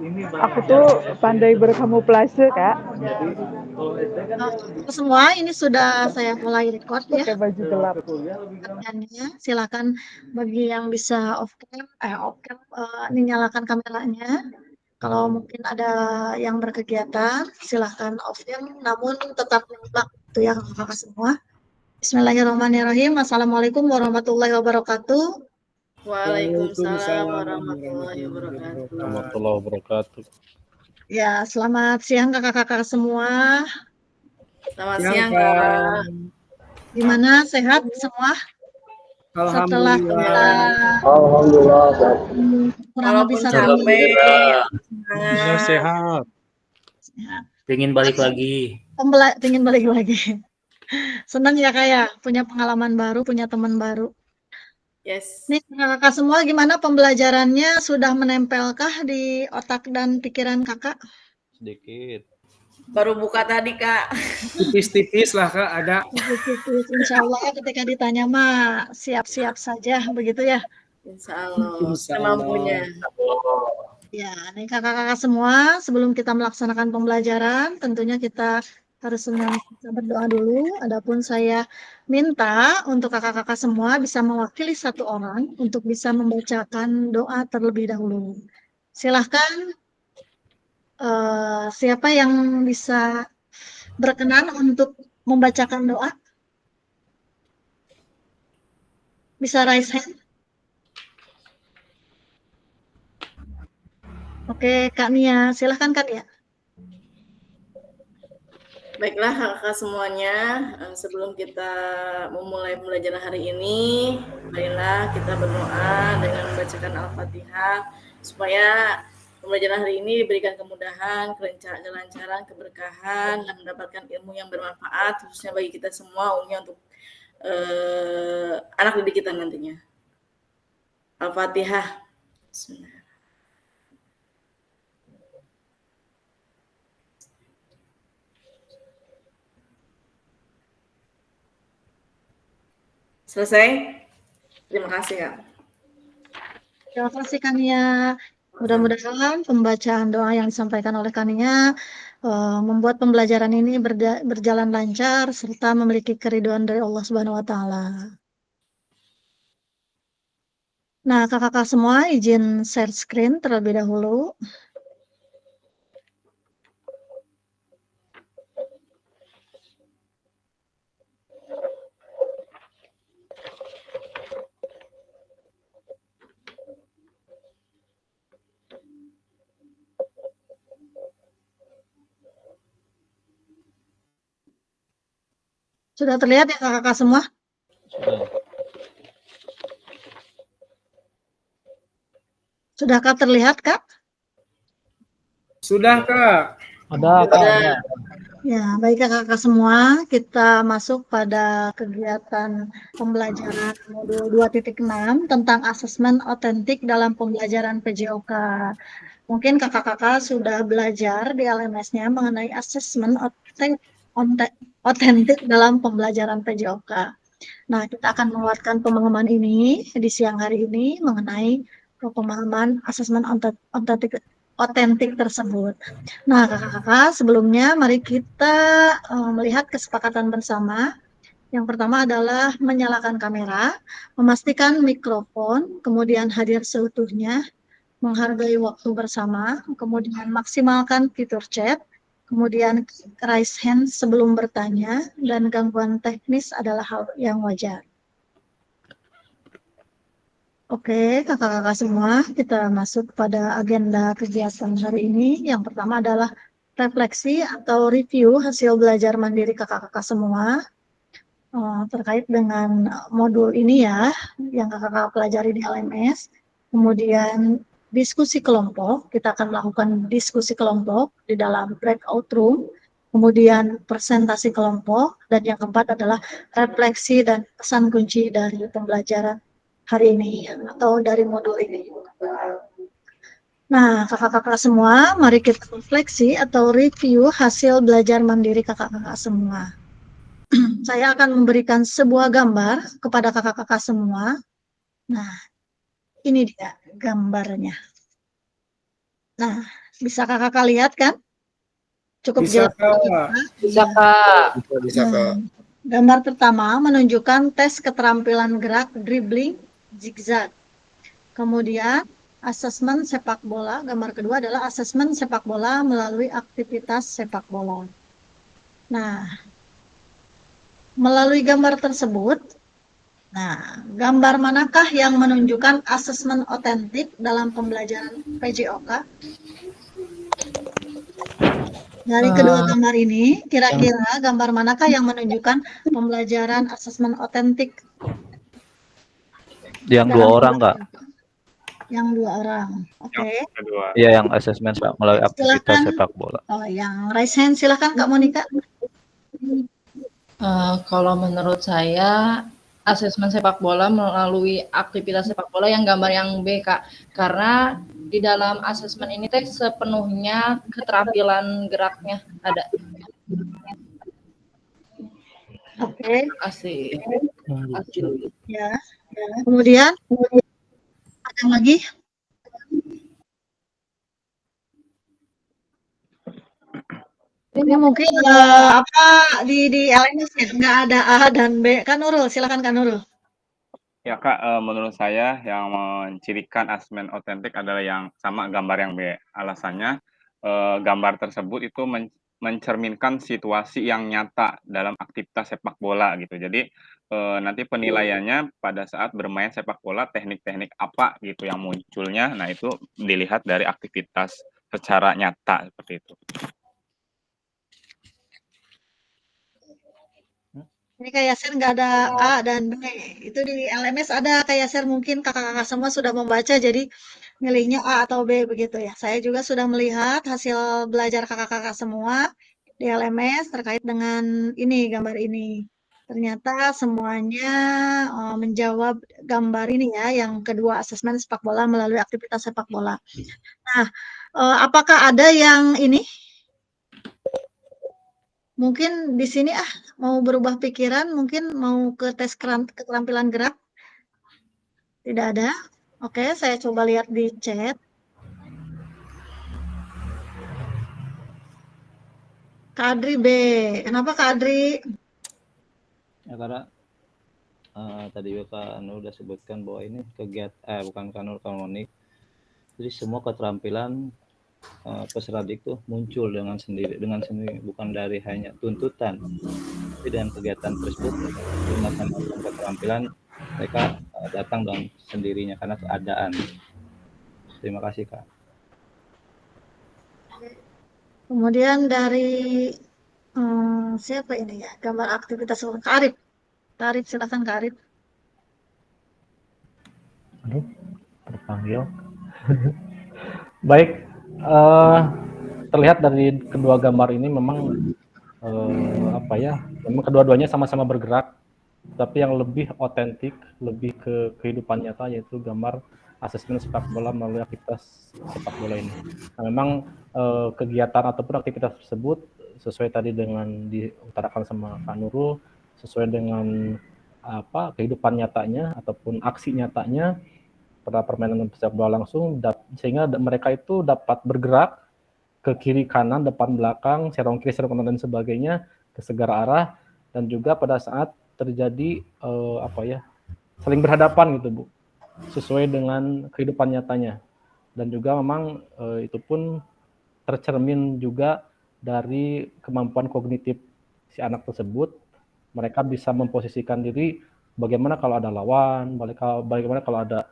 Aku tuh pandai berkamuflase, Kak. Semua ini sudah saya mulai record ya. Pakai baju gelap. Pertanyaannya, silakan bagi yang bisa off cam, ini nyalakan kameranya. Kalau mungkin ada yang berkegiatan, silahkan off cam, namun tetap menyimak itu ya kakak semua. Bismillahirrahmanirrahim. Assalamualaikum warahmatullahi wabarakatuh. Waalaikumsalam warahmatullahi wabarakatuh. Ya, selamat siang kakak-kakak semua. Selamat siang, Kak. Gimana, sehat semua? Setelah kita Alhamdulillah. kurang lebih Walaupun 1 capek, Ya, sehat. Pengen balik lagi. pengen balik lagi. Senang ya Kak ya, punya pengalaman baru, punya teman baru. Yes. Nih kakak semua gimana pembelajarannya, sudah menempelkah di otak dan pikiran kakak? Sedikit. Baru buka tadi, Kak. Tipis-tipis lah Kak, ada. Tipis-tipis, insya Allah ya ketika ditanya mah siap-siap saja begitu ya. Insya Allah, Insya Allah. semampunya. Ya, nih kakak-kakak semua, sebelum kita melaksanakan pembelajaran, tentunya kita harus senantiasa berdoa dulu. Adapun saya minta untuk kakak-kakak semua bisa mewakili satu orang untuk bisa membacakan doa terlebih dahulu. Silahkan, siapa yang bisa berkenan untuk membacakan doa? Bisa raise hand? Oke, Kak Nia, silahkan Kak Nia. Baiklah kakak semuanya, sebelum kita memulai pembelajaran hari ini, marilah kita berdoa dengan membacakan Al-Fatihah supaya pembelajaran hari ini diberikan kemudahan, kelancaran, keberkahan, dan mendapatkan ilmu yang bermanfaat khususnya bagi kita semua, umumnya untuk anak didik kita nantinya. Al-Fatihah. Bismillah. Selesai? Terima kasih, Kak. Terima kasih Kania. Mudah-mudahan pembacaan doa yang disampaikan oleh Kania membuat pembelajaran ini berjalan lancar serta memiliki keridhaan dari Allah Subhanahu wa taala. Nah, kakak-kakak semua izin share screen terlebih dahulu. Sudah terlihat ya kakak-kakak semua? Sudahkah terlihat, Kak? Sudah Kak. Ada. Ya, baik kakak-kakak semua, kita masuk pada kegiatan pembelajaran modul 2.6 tentang asesmen otentik dalam pembelajaran PJOK. Mungkin kakak-kakak sudah belajar di LMS-nya mengenai asesmen otentik dalam pembelajaran PJOK. Nah, kita akan menguatkan pemahaman ini di siang hari ini mengenai pemahaman asesmen otentik tersebut. Nah, kakak-kakak, sebelumnya mari kita melihat kesepakatan bersama. Yang pertama adalah menyalakan kamera, memastikan mikrofon, kemudian hadir seutuhnya, menghargai waktu bersama, kemudian maksimalkan fitur chat, kemudian raise hand sebelum bertanya, dan gangguan teknis adalah hal yang wajar. Oke, kakak-kakak semua, kita masuk pada agenda kegiatan hari ini. Yang pertama adalah refleksi atau review hasil belajar mandiri kakak-kakak semua terkait dengan modul ini ya, yang kakak-kakak pelajari di LMS. Kemudian diskusi kelompok, kita akan melakukan diskusi kelompok di dalam breakout room. Kemudian presentasi kelompok, dan yang keempat adalah refleksi dan pesan kunci dari pembelajaran hari ini atau dari modul ini. Nah, kakak-kakak semua, mari kita refleksi atau review hasil belajar mandiri kakak-kakak semua. Saya akan memberikan sebuah gambar kepada kakak-kakak semua. Nah, ini dia gambarnya. Nah, bisa kakak lihat kan? Cukup Bisa, jelas. Kak. Bisa, Kak. Bisa, Kak. Gambar pertama menunjukkan tes keterampilan gerak dribbling zigzag. Kemudian asesmen sepak bola. Gambar kedua adalah asesmen sepak bola melalui aktivitas sepak bola. Nah, melalui gambar tersebut, gambar manakah yang menunjukkan asesmen otentik dalam pembelajaran PJOK? Dari kedua gambar ini, kira-kira gambar manakah yang menunjukkan pembelajaran asesmen otentik? Yang dua orang, Kak. Yang dua orang, oke. Iya, yang asesmen melalui aktivitas Silakan. sepak bola. Oh, yang raise hand silakan Kak Monika. Kalau menurut saya asesmen sepak bola melalui aktivitas sepak bola yang gambar yang B, Kak. Karena di dalam asesmen ini teh sepenuhnya keterampilan geraknya ada. Oke. Terima kasih. Ya. Kemudian ada yang lagi? Ini mungkin apa di LMS ya? Nggak ada A dan B. Kak Nurul, silakan Kak Nurul. Ya Kak, menurut saya yang mencirikan asesmen otentik adalah yang sama gambar yang B. Alasannya, gambar tersebut itu mencerminkan situasi yang nyata dalam aktivitas sepak bola gitu. Jadi, nanti penilaiannya pada saat bermain sepak bola, teknik-teknik apa gitu yang munculnya, nah itu dilihat dari aktivitas secara nyata, seperti itu. Ini Kak Yasir nggak ada A dan B. Itu di LMS ada Kak Yasir, mungkin kakak-kakak semua sudah membaca, jadi milihnya A atau B begitu ya. Saya juga sudah melihat hasil belajar kakak-kakak semua di LMS terkait dengan ini, gambar ini. Ternyata semuanya menjawab gambar ini ya, yang kedua asesmen sepak bola melalui aktivitas sepak bola. Nah, apakah ada yang ini? Mungkin di sini mau berubah pikiran, mungkin mau ke tes keterampilan gerak? Tidak ada. Oke, saya coba lihat di chat. Kak Adri B. Kenapa Kak Adri? Ya karena tadi Kak Nur udah sebutkan bahwa ini kegiatan bukan Kak Nur, Kak Monik. Jadi semua keterampilan peserta didik tuh muncul dengan sendiri, bukan dari hanya tuntutan, tapi dengan kegiatan tersebut menggunakan keterampilan mereka datang dengan sendirinya karena keadaan. Terima kasih Kak. Kemudian dari siapa ini ya? Gambar aktivitas Kak Arif. Kak Arif, silakan Kak Arif. Aduh, terpanggil. Baik, terlihat dari kedua gambar ini memang memang kedua-duanya sama-sama bergerak, tapi yang lebih otentik, lebih ke kehidupan nyata, yaitu gambar asesmen sepak bola melalui aktivitas sepak bola ini. Nah, memang kegiatan ataupun aktivitas tersebut sesuai tadi dengan diutarakan sama Kak Nurul, sesuai dengan kehidupan nyatanya ataupun aksi nyatanya pada permainan sepak bola langsung, sehingga mereka itu dapat bergerak ke kiri kanan, depan belakang, serong kiri, serong kanan dan sebagainya ke segala arah, dan juga pada saat terjadi saling berhadapan gitu Bu, sesuai dengan kehidupan nyatanya. Dan juga memang itu pun tercermin juga dari kemampuan kognitif si anak tersebut. Mereka bisa memposisikan diri bagaimana kalau ada lawan, bagaimana kalau ada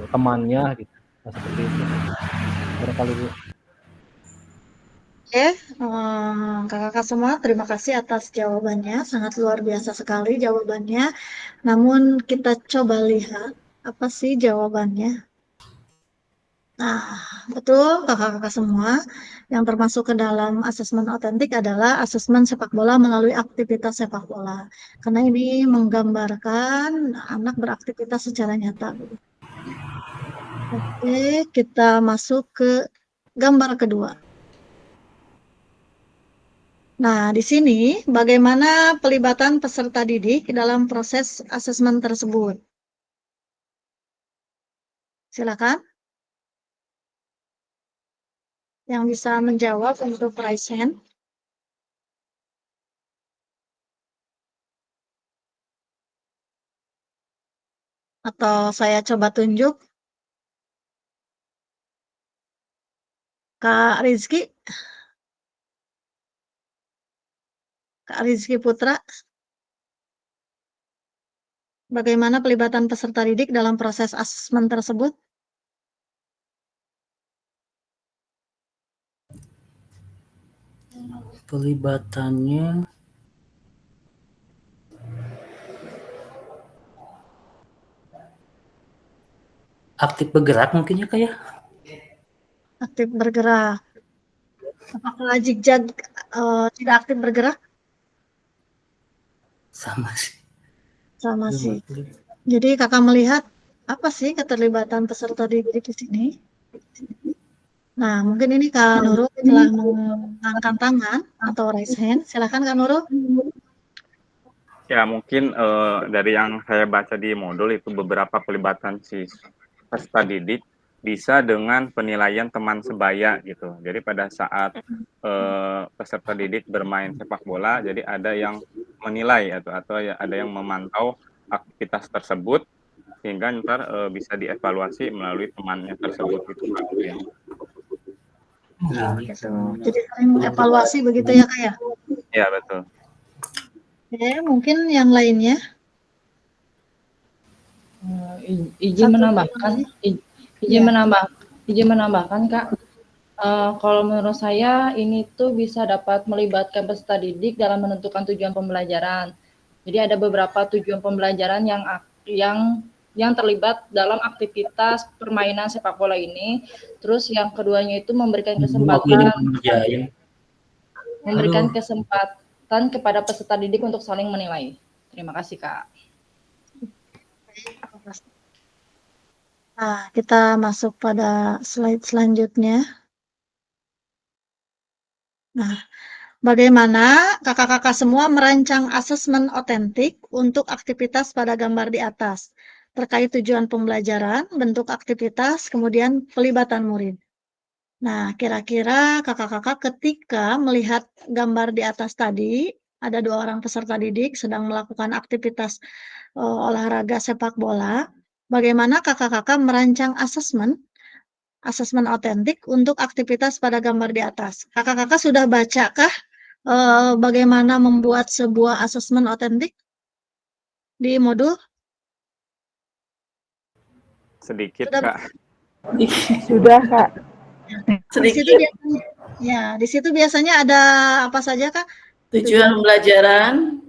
temannya gitu. Nah, seperti itu. Barangkali Bu. Oke, kakak-kakak semua, terima kasih atas jawabannya. Sangat luar biasa sekali jawabannya. Namun kita coba lihat apa sih jawabannya. Nah, betul kakak-kakak semua. Yang termasuk ke dalam asesmen otentik adalah asesmen sepak bola melalui aktivitas sepak bola. Karena ini menggambarkan anak beraktivitas secara nyata. Oke, kita masuk ke gambar kedua. Nah, di sini bagaimana pelibatan peserta didik dalam proses asesmen tersebut? Silakan. Yang bisa menjawab untuk raise hand. Atau saya coba tunjuk. Kak Rizky. Kak Rizky Putra. Bagaimana pelibatan peserta didik dalam proses asesmen tersebut? Pelibatannya aktif bergerak mungkin ya Kak ya? Aktif bergerak. Apakah Jigjag tidak aktif bergerak? Sama sih. Sama sih. Jadi kakak melihat apa sih keterlibatan peserta didik di sini? Nah, mungkin ini Kak Nurul telah mengangkat tangan atau raise hand. Silakan Kak Nurul. Ya, mungkin dari yang saya baca di modul itu beberapa pelibatan si peserta didik bisa dengan penilaian teman sebaya gitu. Jadi pada saat peserta didik bermain sepak bola, jadi ada yang menilai atau ada yang memantau aktivitas tersebut sehingga ntar bisa dievaluasi melalui temannya tersebut gitu Kak. Ya. Gitu. Jadi saling mengevaluasi begitu ya Kak ya? Ya, betul. Oke, mungkin yang lainnya. Izin menambahkan Kak. Kalau menurut saya ini tuh bisa dapat melibatkan peserta didik dalam menentukan tujuan pembelajaran. Jadi ada beberapa tujuan pembelajaran yang terlibat dalam aktivitas permainan sepak bola ini. Terus yang keduanya itu memberikan kesempatan kepada peserta didik untuk saling menilai. Terima kasih Kak. Nah, kita masuk pada slide selanjutnya. Nah, bagaimana kakak-kakak semua merancang asesmen otentik untuk aktivitas pada gambar di atas, terkait tujuan pembelajaran, bentuk aktivitas, kemudian pelibatan murid. Nah, kira-kira kakak-kakak ketika melihat gambar di atas tadi, ada 2 orang peserta didik sedang melakukan aktivitas olahraga sepak bola, bagaimana kakak-kakak merancang asesmen otentik untuk aktivitas pada gambar di atas. Kakak-kakak sudah bacakah bagaimana membuat sebuah asesmen otentik di modul? Sedikit Sudah, Kak. Sudah, Kak. Di situ biasanya ada apa saja Kak? Tujuan pembelajaran.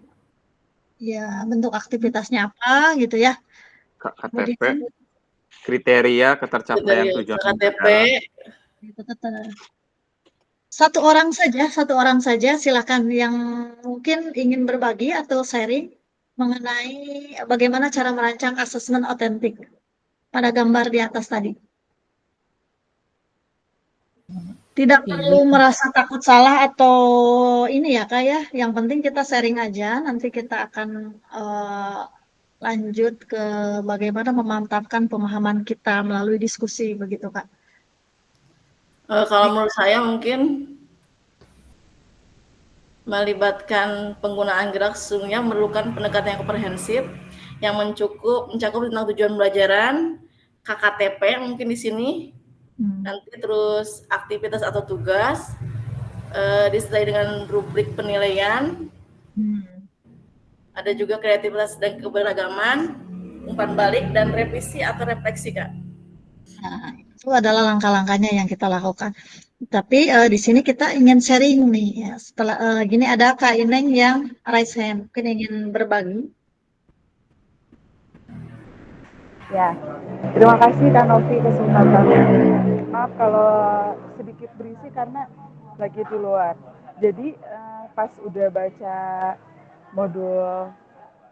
Ya, bentuk aktivitasnya apa gitu ya. KTP, kriteria ketercapaian tujuan KTP. Satu orang saja silakan yang mungkin ingin berbagi atau sharing mengenai bagaimana cara merancang asesmen otentik pada gambar di atas tadi. Tidak perlu merasa takut salah atau ini ya Kak ya, yang penting kita sharing aja, nanti kita akan lanjut ke bagaimana memantapkan pemahaman kita melalui diskusi begitu Kak. Kalau menurut saya mungkin melibatkan penggunaan gerak sesungguhnya memerlukan pendekatan yang komprehensif yang mencakup tentang tujuan pembelajaran, KKTP mungkin di sini, nanti terus aktivitas atau tugas, disertai dengan rubrik penilaian, ada juga kreativitas dan keberagaman, umpan balik dan revisi atau refleksi Kak. Nah, itu adalah langkah-langkahnya yang kita lakukan. Tapi di sini kita ingin sharing nih ya. Setelah gini ada Kak Ineng yang raise hand, mungkin ingin berbagi. Ya, terima kasih Kak Novi kesempatannya. Maaf kalau sedikit berisik karena lagi di luar. Jadi pas udah baca modul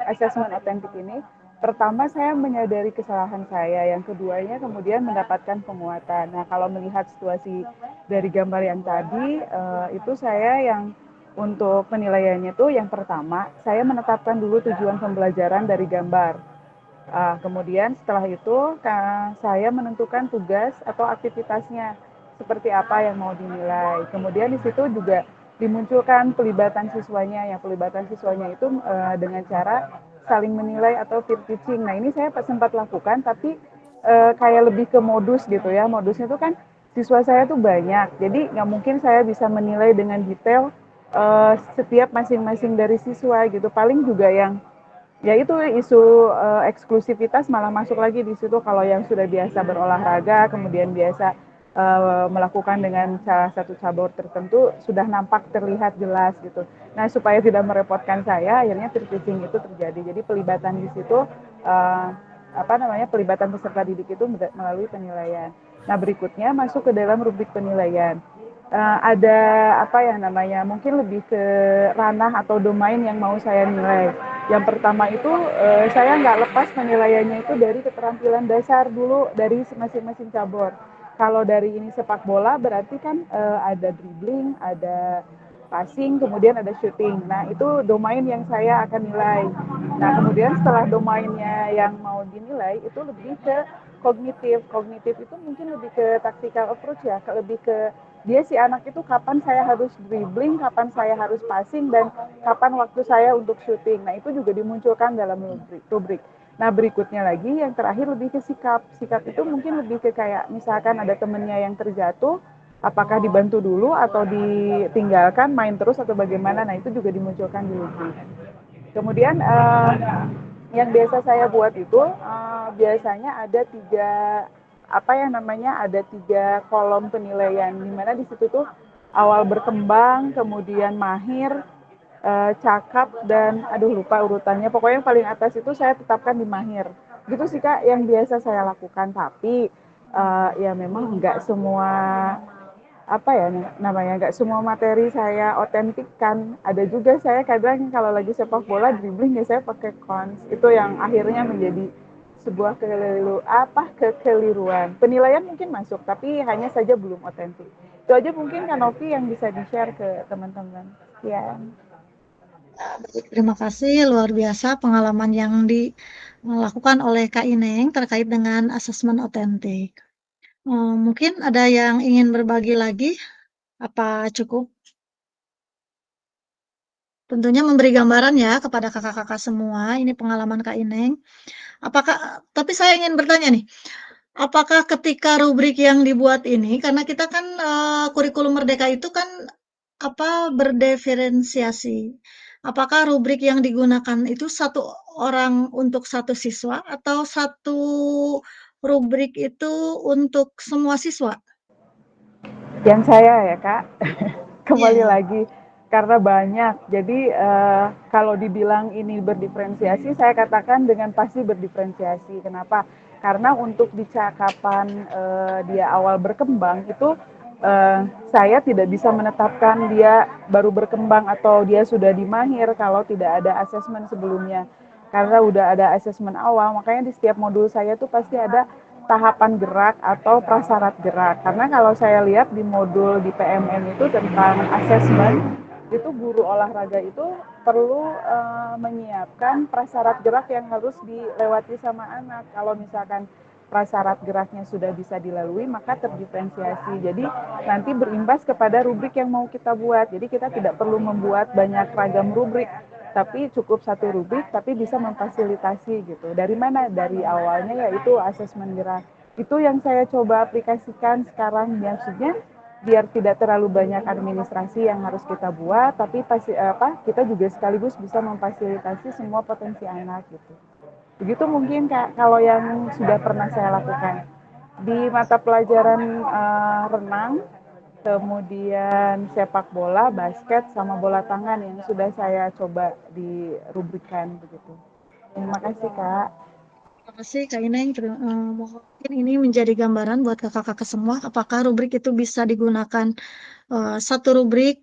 assessment otentik ini, pertama saya menyadari kesalahan saya, yang keduanya kemudian mendapatkan penguatan. Nah, kalau melihat situasi dari gambar yang tadi, itu saya yang untuk penilaiannya tuh yang pertama, saya menetapkan dulu tujuan pembelajaran dari gambar. Kemudian setelah itu saya menentukan tugas atau aktivitasnya. seperti apa yang mau dinilai. Kemudian di situ juga dimunculkan pelibatan siswanya. Yang pelibatan siswanya itu dengan cara saling menilai atau peer teaching. Nah ini saya sempat lakukan, tapi kayak lebih ke modus gitu ya. Modusnya itu kan siswa saya tuh banyak, jadi nggak mungkin saya bisa menilai dengan detail setiap masing-masing dari siswa gitu. Paling juga yang ya itu isu eksklusivitas malah masuk lagi di situ. Kalau yang sudah biasa berolahraga, kemudian biasa melakukan dengan salah satu cabur tertentu, sudah nampak terlihat jelas gitu. Nah supaya tidak merepotkan saya, akhirnya peer teaching itu terjadi. Jadi pelibatan di situ pelibatan peserta didik itu melalui penilaian. Nah berikutnya masuk ke dalam rubrik penilaian. Ada mungkin lebih ke ranah atau domain yang mau saya nilai. Yang pertama itu saya nggak lepas penilaiannya itu dari keterampilan dasar dulu dari masing-masing cabur. Kalau dari ini sepak bola berarti kan ada dribbling, ada passing, kemudian ada shooting. Nah itu domain yang saya akan nilai. Nah kemudian setelah domainnya yang mau dinilai itu lebih ke kognitif. Kognitif itu mungkin lebih ke tactical approach ya, lebih ke dia si anak itu kapan saya harus dribbling, kapan saya harus passing, dan kapan waktu saya untuk shooting. Nah itu juga dimunculkan dalam rubrik. Nah berikutnya lagi yang terakhir lebih ke sikap. Sikap itu mungkin lebih ke kayak misalkan ada temennya yang terjatuh, apakah dibantu dulu atau ditinggalkan main terus atau bagaimana. Nah itu juga dimunculkan di rubrik. Kemudian yang biasa saya buat itu biasanya ada tiga kolom penilaian, di mana di situ tuh awal berkembang, kemudian mahir, cakap, dan lupa urutannya. Pokoknya yang paling atas itu saya tetapkan di mahir. Gitu sih Kak yang biasa saya lakukan. Tapi ya memang nggak semua nggak semua materi saya otentik kan. Ada juga saya kadang kalau lagi sepak bola dribbling ya saya pakai cons. Itu yang akhirnya menjadi sebuah kekeliruan. Penilaian mungkin masuk, tapi hanya saja belum otentik. Itu aja mungkin Kak Novi yang bisa di-share ke teman-teman. Ya. Baik, terima kasih. Luar biasa pengalaman yang dilakukan oleh Kak Ineng terkait dengan asesmen otentik. Mungkin ada yang ingin berbagi lagi? Apa cukup? Tentunya memberi gambaran ya kepada kakak-kakak semua. Ini pengalaman Kak Ineng. Tapi saya ingin bertanya nih, apakah ketika rubrik yang dibuat ini, karena kita kan kurikulum Merdeka itu kan berdiferensiasi. Apakah rubrik yang digunakan itu satu orang untuk satu siswa atau satu rubrik itu untuk semua siswa? Yang saya ya Kak, kembali lagi karena banyak. Jadi kalau dibilang ini berdiferensiasi, saya katakan dengan pasti berdiferensiasi. Kenapa? Karena untuk di cakapan dia awal berkembang itu saya tidak bisa menetapkan dia baru berkembang atau dia sudah di mahir kalau tidak ada asesmen sebelumnya. Karena udah ada asesmen awal, makanya di setiap modul saya tuh pasti ada tahapan gerak atau prasyarat gerak. Karena kalau saya lihat di modul di PMN itu tentang asesmen, itu guru olahraga itu perlu menyiapkan prasyarat gerak yang harus dilewati sama anak. Kalau misalkan prasyarat geraknya sudah bisa dilalui, maka terdiferensiasi. Jadi nanti berimbas kepada rubrik yang mau kita buat. Jadi kita tidak perlu membuat banyak ragam rubrik, tapi cukup satu rubrik, tapi bisa memfasilitasi gitu. Dari mana? Dari awalnya yaitu asesmen gerak. Itu yang saya coba aplikasikan sekarang, maksudnya biar tidak terlalu banyak administrasi yang harus kita buat, tapi kita juga sekaligus bisa memfasilitasi semua potensi anak gitu. Begitu mungkin Kak, kalau yang sudah pernah saya lakukan. Di mata pelajaran renang, kemudian sepak bola, basket, sama bola tangan yang sudah saya coba dirubrikan begitu. Terima kasih Kak. Terima kasih Kak Ineng. Mungkin ini menjadi gambaran buat kakak-kakak semua. Apakah rubrik itu bisa digunakan satu rubrik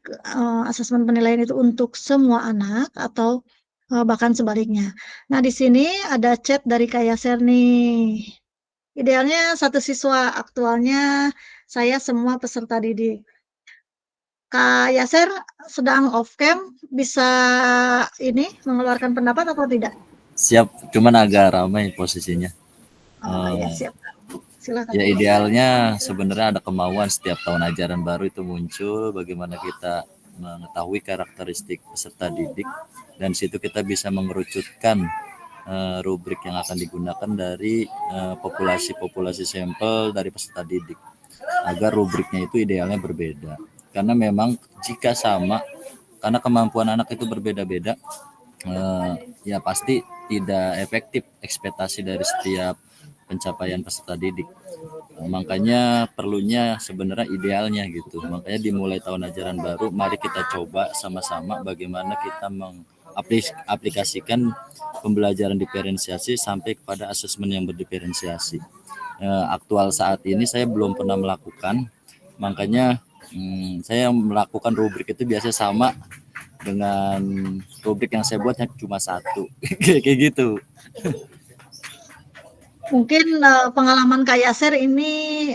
asesmen penilaian itu untuk semua anak atau bahkan sebaliknya. Nah di sini ada chat dari Kak Yaser nih. Idealnya satu siswa, aktualnya saya semua peserta didik. Kak Yaser sedang off cam, bisa ini mengeluarkan pendapat atau tidak? Siap, cuman agak ramai posisinya. Oh ya siap. Silakan. Ya idealnya sebenarnya ada kemauan setiap tahun ajaran baru itu muncul bagaimana kita mengetahui karakteristik peserta didik dan situ kita bisa mengerucutkan rubrik yang akan digunakan dari populasi sampel dari peserta didik agar rubriknya itu idealnya berbeda. Karena memang jika sama, karena kemampuan anak itu berbeda-beda, ya pasti tidak efektif ekspektasi dari setiap pencapaian peserta didik. Makanya perlunya sebenarnya idealnya gitu. Makanya dimulai tahun ajaran baru, mari kita coba sama-sama bagaimana kita mengaplikasikan pembelajaran diferensiasi sampai kepada asesmen yang berdiferensiasi. Aktual saat ini saya belum pernah melakukan, makanya saya melakukan rubrik itu biasanya sama dengan rubrik yang saya buatnya cuma satu, kayak gitu. Mungkin pengalaman Kak Yaser ini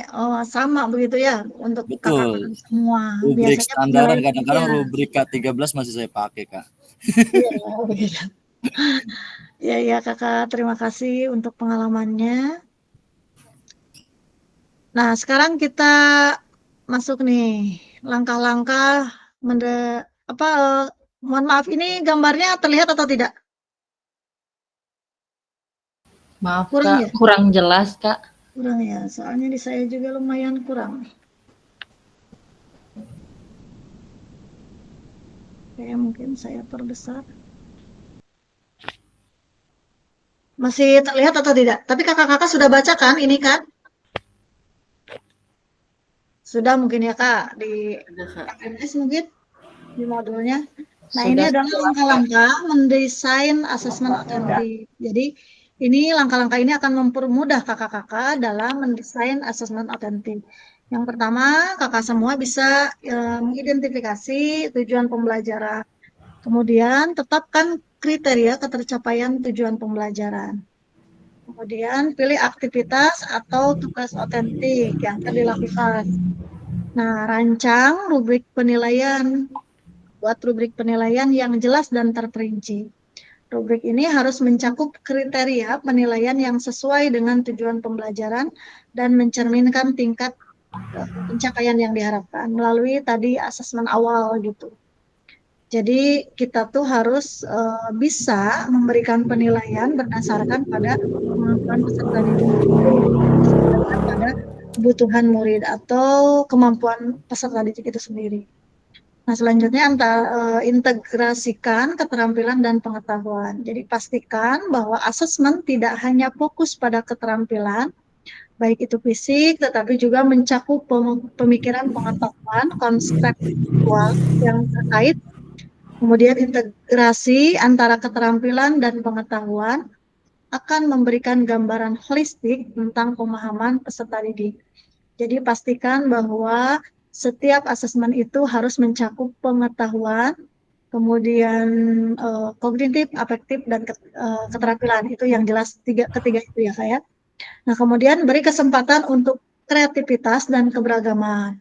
sama begitu ya untuk kakak-kakak semua. Rubrik Biasanya standaran kadang-kadang rubrik K13 masih saya pakai, Kak. Ya Kakak, terima kasih untuk pengalamannya. Nah, sekarang kita masuk nih langkah-langkah mohon maaf, ini gambarnya terlihat atau tidak? Maaf Kak, kurang jelas Kak. Kurang ya, soalnya di saya juga lumayan kurang. Oke, mungkin saya perbesar. Masih terlihat atau tidak? Tapi kakak-kakak sudah baca kan ini kan? Sudah mungkin ya Kak, di SMS mungkin, di modulnya. Nah sudah, ini adalah langkah-langkah mendesain asesmen otentik. Jadi ini langkah-langkah ini akan mempermudah kakak-kakak dalam mendesain asesmen otentik. Yang pertama, kakak semua bisa mengidentifikasi tujuan pembelajaran. Kemudian tetapkan kriteria ketercapaian tujuan pembelajaran. Kemudian pilih aktivitas atau tugas otentik yang akan dilakukan. Nah, rancang rubrik penilaian. Buat rubrik penilaian yang jelas dan terperinci. Rubrik ini harus mencakup kriteria penilaian yang sesuai dengan tujuan pembelajaran dan mencerminkan tingkat pencapaian yang diharapkan melalui tadi asesmen awal gitu. Jadi kita tuh harus bisa memberikan penilaian berdasarkan pada kemampuan peserta didik, pada kebutuhan murid atau kemampuan peserta didik itu sendiri. Nah, selanjutnya integrasikan keterampilan dan pengetahuan. Jadi pastikan bahwa asesmen tidak hanya fokus pada keterampilan, baik itu fisik, tetapi juga mencakup pemikiran pengetahuan, konseptual yang terkait, kemudian integrasi antara keterampilan dan pengetahuan akan memberikan gambaran holistik tentang pemahaman peserta didik. Jadi pastikan bahwa setiap asesmen itu harus mencakup pengetahuan, kemudian kognitif, afektif, dan keterampilan. Itu yang jelas ketiga itu ya saya. Nah, kemudian beri kesempatan untuk kreativitas dan keberagaman.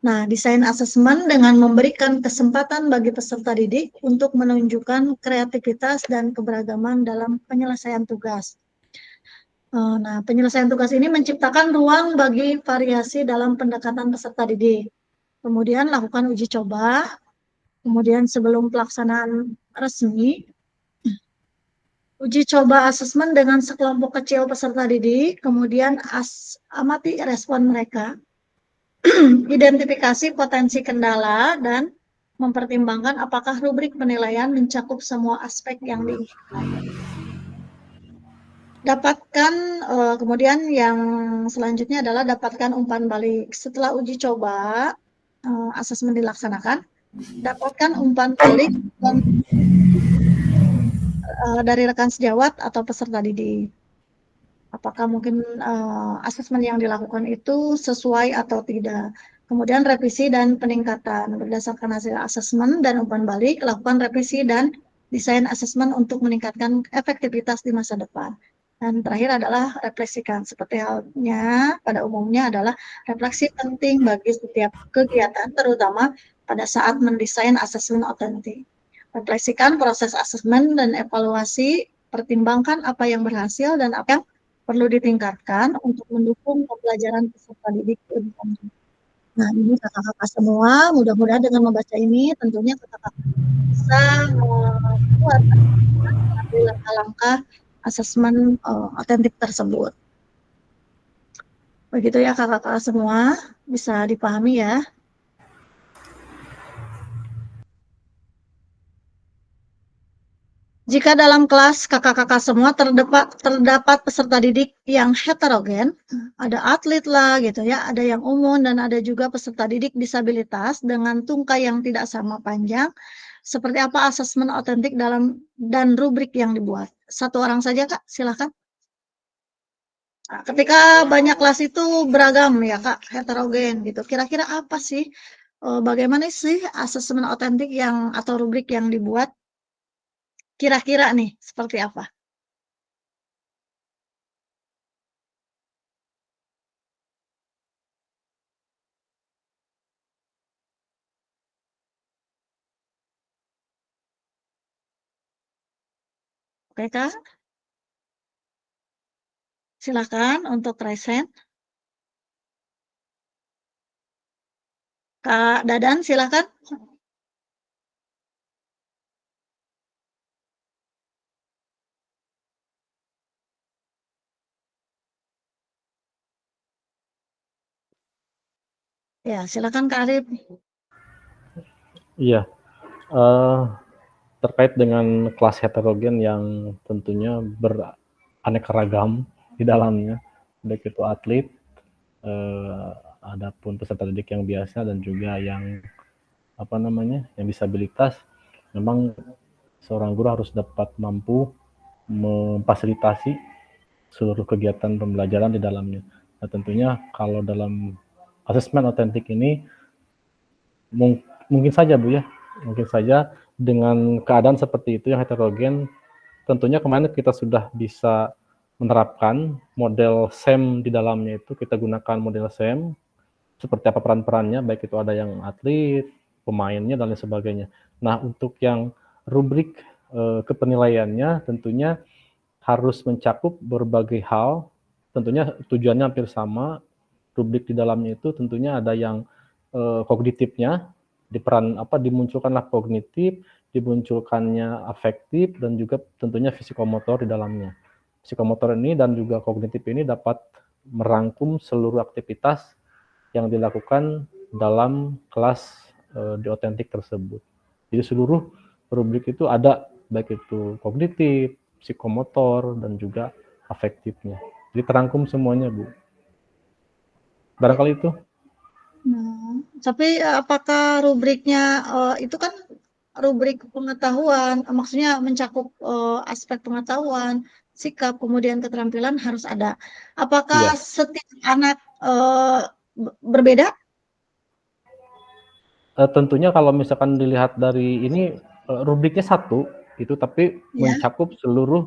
Nah, desain asesmen dengan memberikan kesempatan bagi peserta didik untuk menunjukkan kreativitas dan keberagaman dalam penyelesaian tugas. Nah, penyelesaian tugas ini menciptakan ruang bagi variasi dalam pendekatan peserta didik. Kemudian lakukan uji coba. Kemudian sebelum pelaksanaan resmi, uji coba asesmen dengan sekelompok kecil peserta didik. Kemudian amati respon mereka. Identifikasi potensi kendala dan mempertimbangkan apakah rubrik penilaian mencakup semua aspek yang diinginkan. Dapatkan, kemudian yang selanjutnya adalah dapatkan umpan balik. Setelah uji coba, asesmen dilaksanakan, dapatkan umpan balik dari rekan sejawat atau peserta didik. Apakah mungkin asesmen yang dilakukan itu sesuai atau tidak. Kemudian revisi dan peningkatan. Berdasarkan hasil asesmen dan umpan balik, lakukan revisi dan desain asesmen untuk meningkatkan efektivitas di masa depan. Dan terakhir adalah refleksikan. Seperti halnya pada umumnya adalah refleksi penting bagi setiap kegiatan, terutama pada saat mendesain asesmen otentik. Refleksikan proses asesmen dan evaluasi, pertimbangkan apa yang berhasil dan apa yang perlu ditingkatkan untuk mendukung pembelajaran peserta didik lebih lanjut. Nah, ini kakak-kakak semua, mudah-mudahan dengan membaca ini tentunya kakak-kakak bisa membuat mengambil langkah-langkah asesmen otentik tersebut. Begitu ya kakak-kakak semua, bisa dipahami ya. Jika dalam kelas kakak-kakak semua terdapat peserta didik yang heterogen, ada atlet lah gitu ya, ada yang umum dan ada juga peserta didik disabilitas dengan tungkai yang tidak sama panjang. Seperti apa asesmen otentik dan rubrik yang dibuat? Satu orang saja Kak, silakan. Nah, ketika banyak kelas itu beragam ya Kak, heterogen gitu. Kira-kira apa sih? Bagaimana sih asesmen otentik yang atau rubrik yang dibuat? Kira-kira nih seperti apa? Oke Kak, silakan untuk raise hand. Kak Dadan silakan. Ya, silakan Kak Arif. Iya, terkait dengan kelas heterogen yang tentunya beraneka ragam di dalamnya, baik itu atlet, adapun peserta didik yang biasa dan juga yang yang disabilitas. Memang seorang guru harus dapat mampu memfasilitasi seluruh kegiatan pembelajaran di dalamnya. Nah, tentunya kalau dalam asesmen otentik ini mungkin saja Bu ya, mungkin saja dengan keadaan seperti itu yang heterogen, tentunya kemarin kita sudah bisa menerapkan model SEM di dalamnya itu, kita gunakan model SEM, seperti apa peran-perannya, baik itu ada yang atlet, pemainnya, dan lain sebagainya. Nah, untuk yang rubrik kepenilaiannya tentunya harus mencakup berbagai hal, tentunya tujuannya hampir sama. Rubrik di dalamnya itu tentunya ada yang kognitifnya, dimunculkanlah kognitif, dimunculkannya afektif, dan juga tentunya psikomotor di dalamnya. Psikomotor ini dan juga kognitif ini dapat merangkum seluruh aktivitas yang dilakukan dalam kelas di otentik tersebut. Jadi seluruh rubrik itu ada, baik itu kognitif, psikomotor, dan juga afektifnya. Jadi terangkum semuanya, Bu. Barangkali itu. Nah, tapi apakah rubriknya itu kan rubrik pengetahuan, maksudnya mencakup aspek pengetahuan, sikap, kemudian keterampilan harus ada. Apakah setiap anak berbeda? Tentunya kalau misalkan dilihat dari ini rubriknya satu itu, tapi mencakup seluruh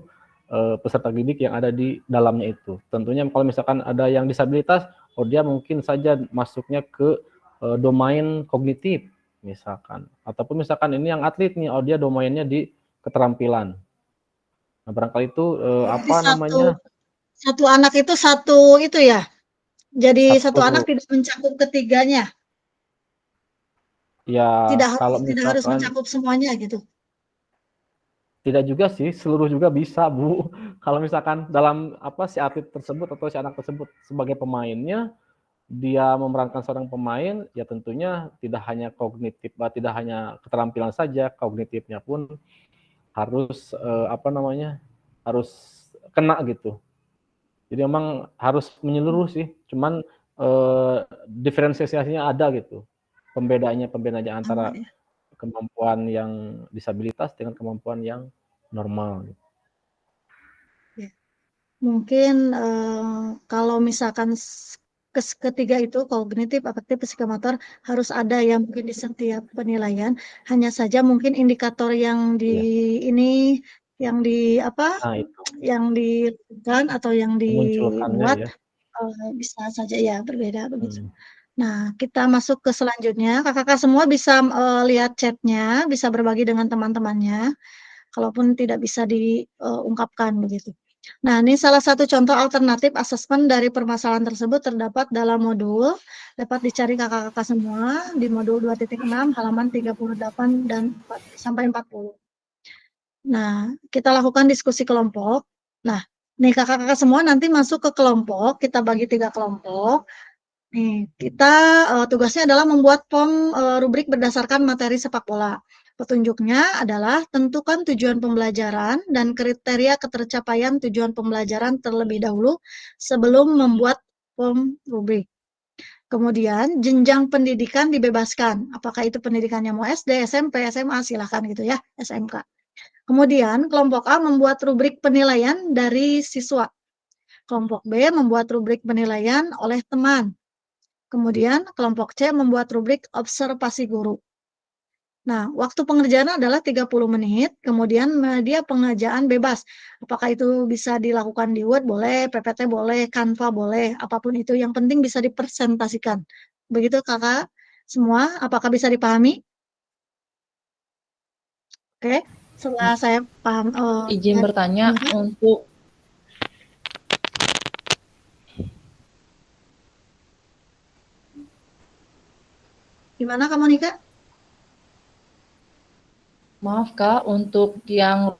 peserta didik yang ada di dalamnya itu. Tentunya kalau misalkan ada yang disabilitas, dia mungkin saja masuknya ke domain kognitif misalkan, ataupun misalkan ini yang atlet nih, dia domainnya di keterampilan. Nah, barangkali itu satu anak itu satu itu ya. Jadi satu anak tidak mencakup ketiganya. Ya, tidak misalkan, harus mencakup semuanya gitu. Tidak juga sih, seluruh juga bisa, Bu. Kalau misalkan dalam si atlet tersebut atau si anak tersebut sebagai pemainnya, dia memerankan seorang pemain, ya tentunya tidak hanya kognitif, tidak hanya keterampilan saja, kognitifnya pun harus harus kena gitu. Jadi memang harus menyeluruh sih, cuman diferensiasinya ada gitu. Pembedaannya antara kemampuan yang disabilitas dengan kemampuan yang normal. Ya. Mungkin kalau misalkan ketiga itu kognitif, afektif, psikomotor harus ada yang mungkin di setiap penilaian. Hanya saja mungkin indikator yang ini yang yang dilakukan atau yang dibuat bisa saja ya berbeda begitu. Nah, kita masuk ke selanjutnya. Kakak-kakak semua bisa lihat chatnya, bisa berbagi dengan teman-temannya, kalaupun tidak bisa diungkapkan begitu. Nah, ini salah satu contoh alternatif asesmen dari permasalahan tersebut terdapat dalam modul, dapat dicari kakak-kakak semua di modul 2.6 halaman 38 dan sampai 40. Nah, kita lakukan diskusi kelompok. Nah, nih kakak-kakak semua nanti masuk ke kelompok, kita bagi 3 kelompok. Nih, kita tugasnya adalah membuat form rubrik berdasarkan materi sepak bola. Petunjuknya adalah tentukan tujuan pembelajaran dan kriteria ketercapaian tujuan pembelajaran terlebih dahulu sebelum membuat form rubrik. Kemudian jenjang pendidikan dibebaskan. Apakah itu pendidikannya mau SD, SMP, SMA, silahkan gitu ya, SMK. Kemudian kelompok A membuat rubrik penilaian dari siswa. Kelompok B membuat rubrik penilaian oleh teman. Kemudian kelompok C membuat rubrik observasi guru. Nah, waktu pengerjaan adalah 30 menit, kemudian media pengerjaan bebas. Apakah itu bisa dilakukan di Word boleh, PPT boleh, Canva boleh, apapun itu yang penting bisa dipresentasikan. Begitu Kakak semua, apakah bisa dipahami? Oke, setelah saya paham Izin bertanya untuk gimana kamu Nika? maaf Kak, untuk yang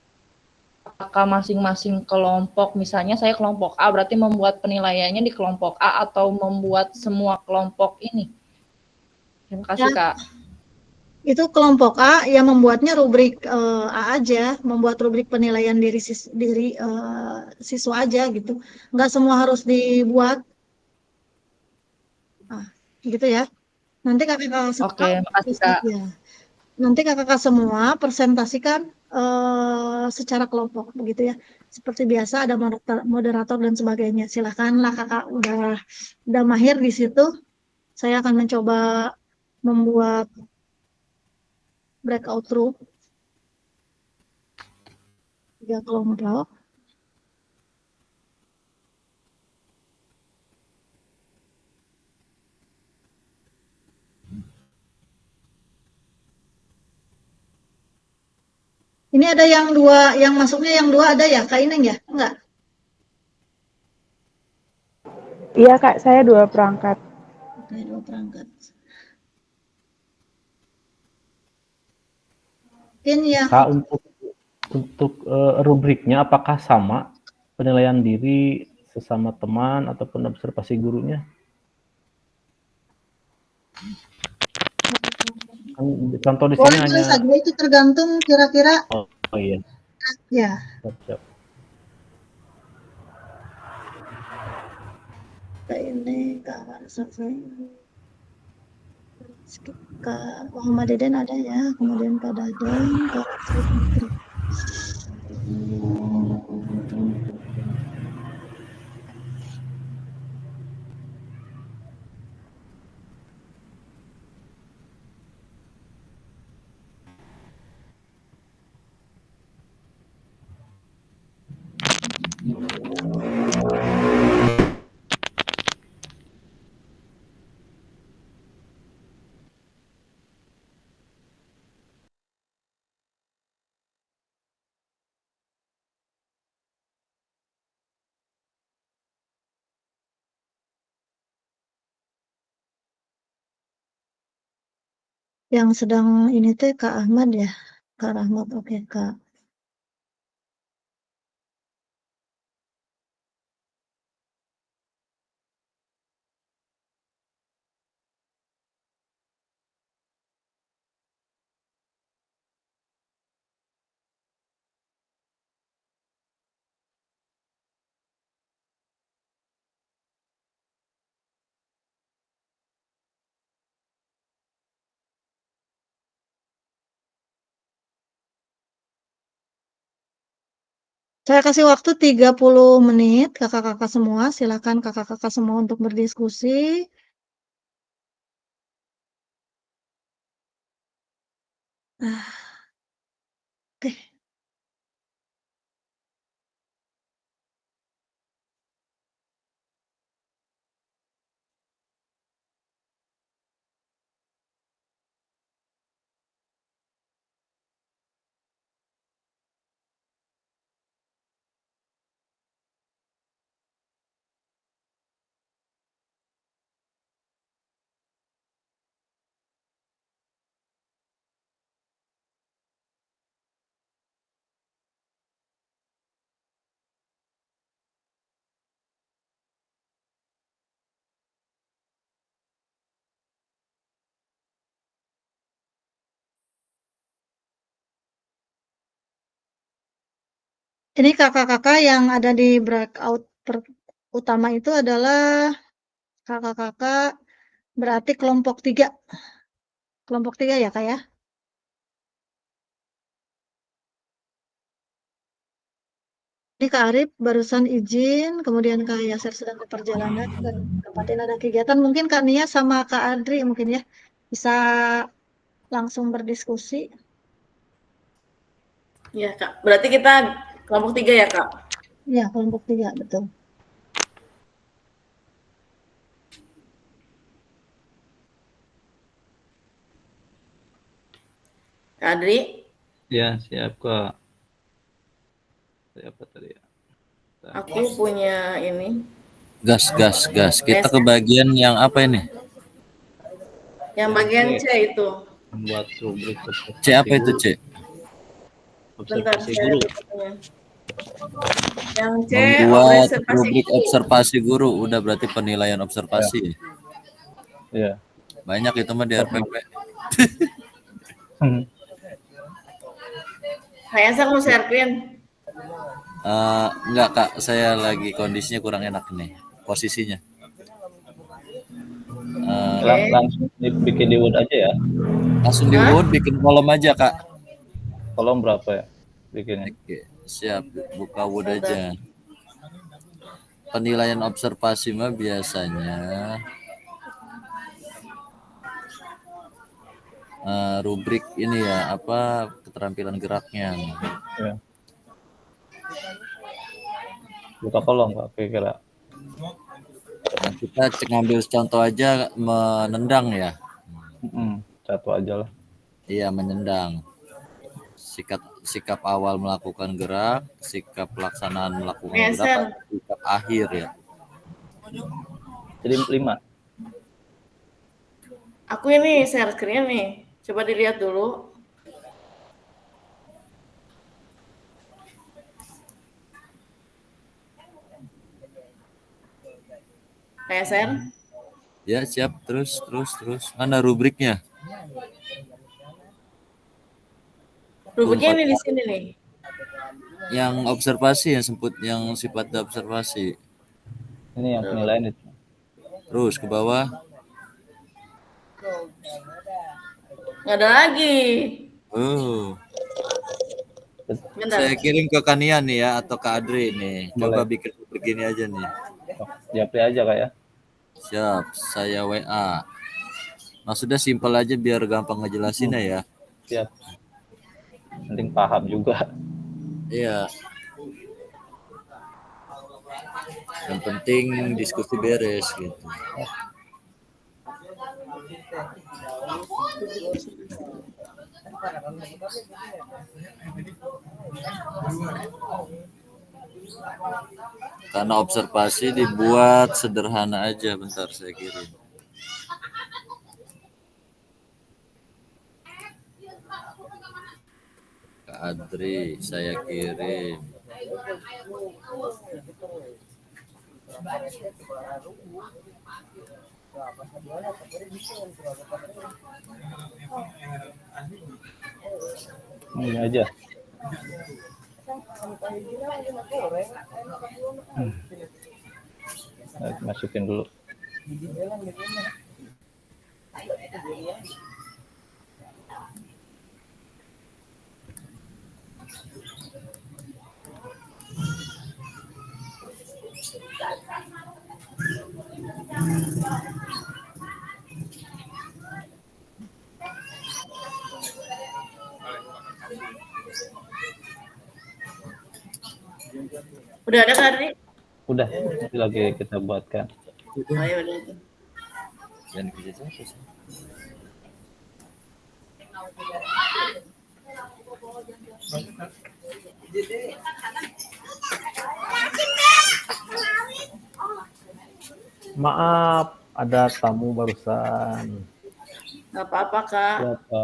kakak masing-masing kelompok, misalnya saya kelompok A, berarti membuat penilaiannya di kelompok A atau membuat semua kelompok ini? Terima kasih Ya, Kak. itu kelompok A yang membuatnya rubrik A aja, membuat rubrik penilaian diri siswa aja gitu. Nggak semua harus dibuat. Gitu ya. Nanti kakak semua, Oke, makasih Kak. ya. Nanti kakak semua presentasikan secara kelompok begitu ya. Seperti biasa ada moderator dan sebagainya. Silakanlah kakak udah mahir di situ. Saya akan mencoba membuat breakout room 3 kelompok. Ini ada yang 2, yang masuknya yang 2 ada ya, Kak Ineng ya? Enggak? Iya Kak, saya 2 perangkat. Oke, 2 perangkat. Mungkin yang Kak, untuk rubriknya apakah sama penilaian diri sesama teman ataupun observasi gurunya? Kan contoh di sini boleh hanya saja, itu tergantung kira-kira. oh iya. Ya. Siap. Ini Kak Muhammad Deden ada ya, kemudian Kak Dadan, Kak Fitri. Yang sedang ini teh Kak Ahmad ya, Kak Rahmat, oke Kak. Saya kasih waktu 30 menit kakak-kakak semua, silakan kakak-kakak semua untuk berdiskusi. Oke. Ini kakak-kakak yang ada di breakout utama itu adalah kakak-kakak berarti kelompok 3. Kelompok 3 ya, Kak, ya? Ini Kak Arif barusan izin, kemudian Kak Yasir sedang ke perjalanan dan dapatin ada kegiatan. Mungkin Kak Nia sama Kak Adri mungkin ya bisa langsung berdiskusi. Ya, Kak. Berarti kita kelompok 3 ya, Kak? Ya, kelompok 3, betul. Kak Adri? Ya, siap Kak. Siapa tadi ya? Aku punya ini. Gas. Kita kebagian yang apa ini? Yang bagian C itu. Membuat rubrik C apa itu C? Bentar, observasi saya guru. ada bukunya. Yang C, Membuat observasi rubrik guru. observasi guru. Udah berarti penilaian observasi. Iya. Banyak itu mah di RPP. Kayaknya saya mau sharein. Enggak Kak, saya lagi kondisinya kurang enak nih posisinya. Langsung bikin di Word aja ya. Langsung di Word bikin kolom aja Kak. Kolom berapa ya bikinnya? Oke, siap, buka Word aja. Penilaian observasi mah biasanya rubrik ini ya, apa keterampilan geraknya. Ya. Buka kolom Kak kira-kira. Nah, kita ngambil contoh aja menendang ya. Satu aja lah. Iya, menendang. Sikap awal melakukan gerak, sikap pelaksanaan melakukan gerak, sikap akhir ya. Jadi 5. Aku ini share screen nih. Coba dilihat dulu. Kayak share? Ya, siap. Terus. Mana rubriknya? Rubriknya ini di sini nih. Yang observasi, yang sifat observasi. Ini yang penilaian itu. Terus ke bawah. Nggak ada lagi. Bentar. Saya kirim ke Kanian nih ya, atau ke Adri nih. Coba bikin begini aja nih. Japri aja Kak ya. Siap, saya WA. Maksudnya simpel aja biar gampang ngejelasinnya ya. Siap. Penting paham juga. Iya. Yang penting diskusi beres gitu. Karena observasi dibuat sederhana aja, bentar saya kirim. Kak Adri, saya kirim. Ini aja. Masukin dulu. Udah ada Kak Adri? Udah, nanti lagi kita buatkan. Oh ya udah. Jangan kerja satu. Maaf, ada tamu barusan. Nggak apa-apa Kak. Siapa?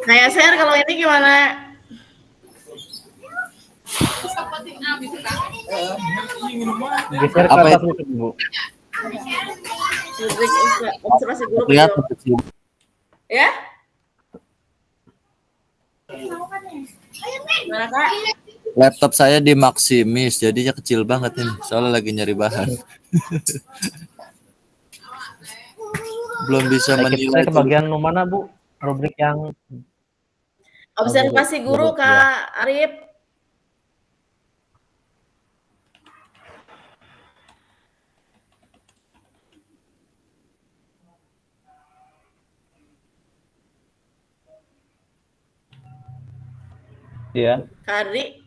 Saya share kalau ini gimana? Geser ke Apa atas itu? mungkin, Bu. Rubrik observasi guru Lihat kecil. kecil. Ya? Gimana Kak? Laptop saya di Maximis, jadinya kecil banget ini. Soalnya lagi nyari bahan. Belum bisa Saya menilai ke bagian mana, Bu? Rubrik yang Observasi guru guru, ya. Kak Arif. Iya, Kak Adri.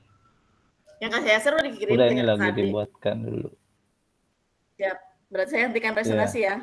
Yang Kak Yasir udah dikirim udah ke ini Kak lagi Adri. dibuatkan dulu. Siap. Berarti saya hentikan presentasi ya.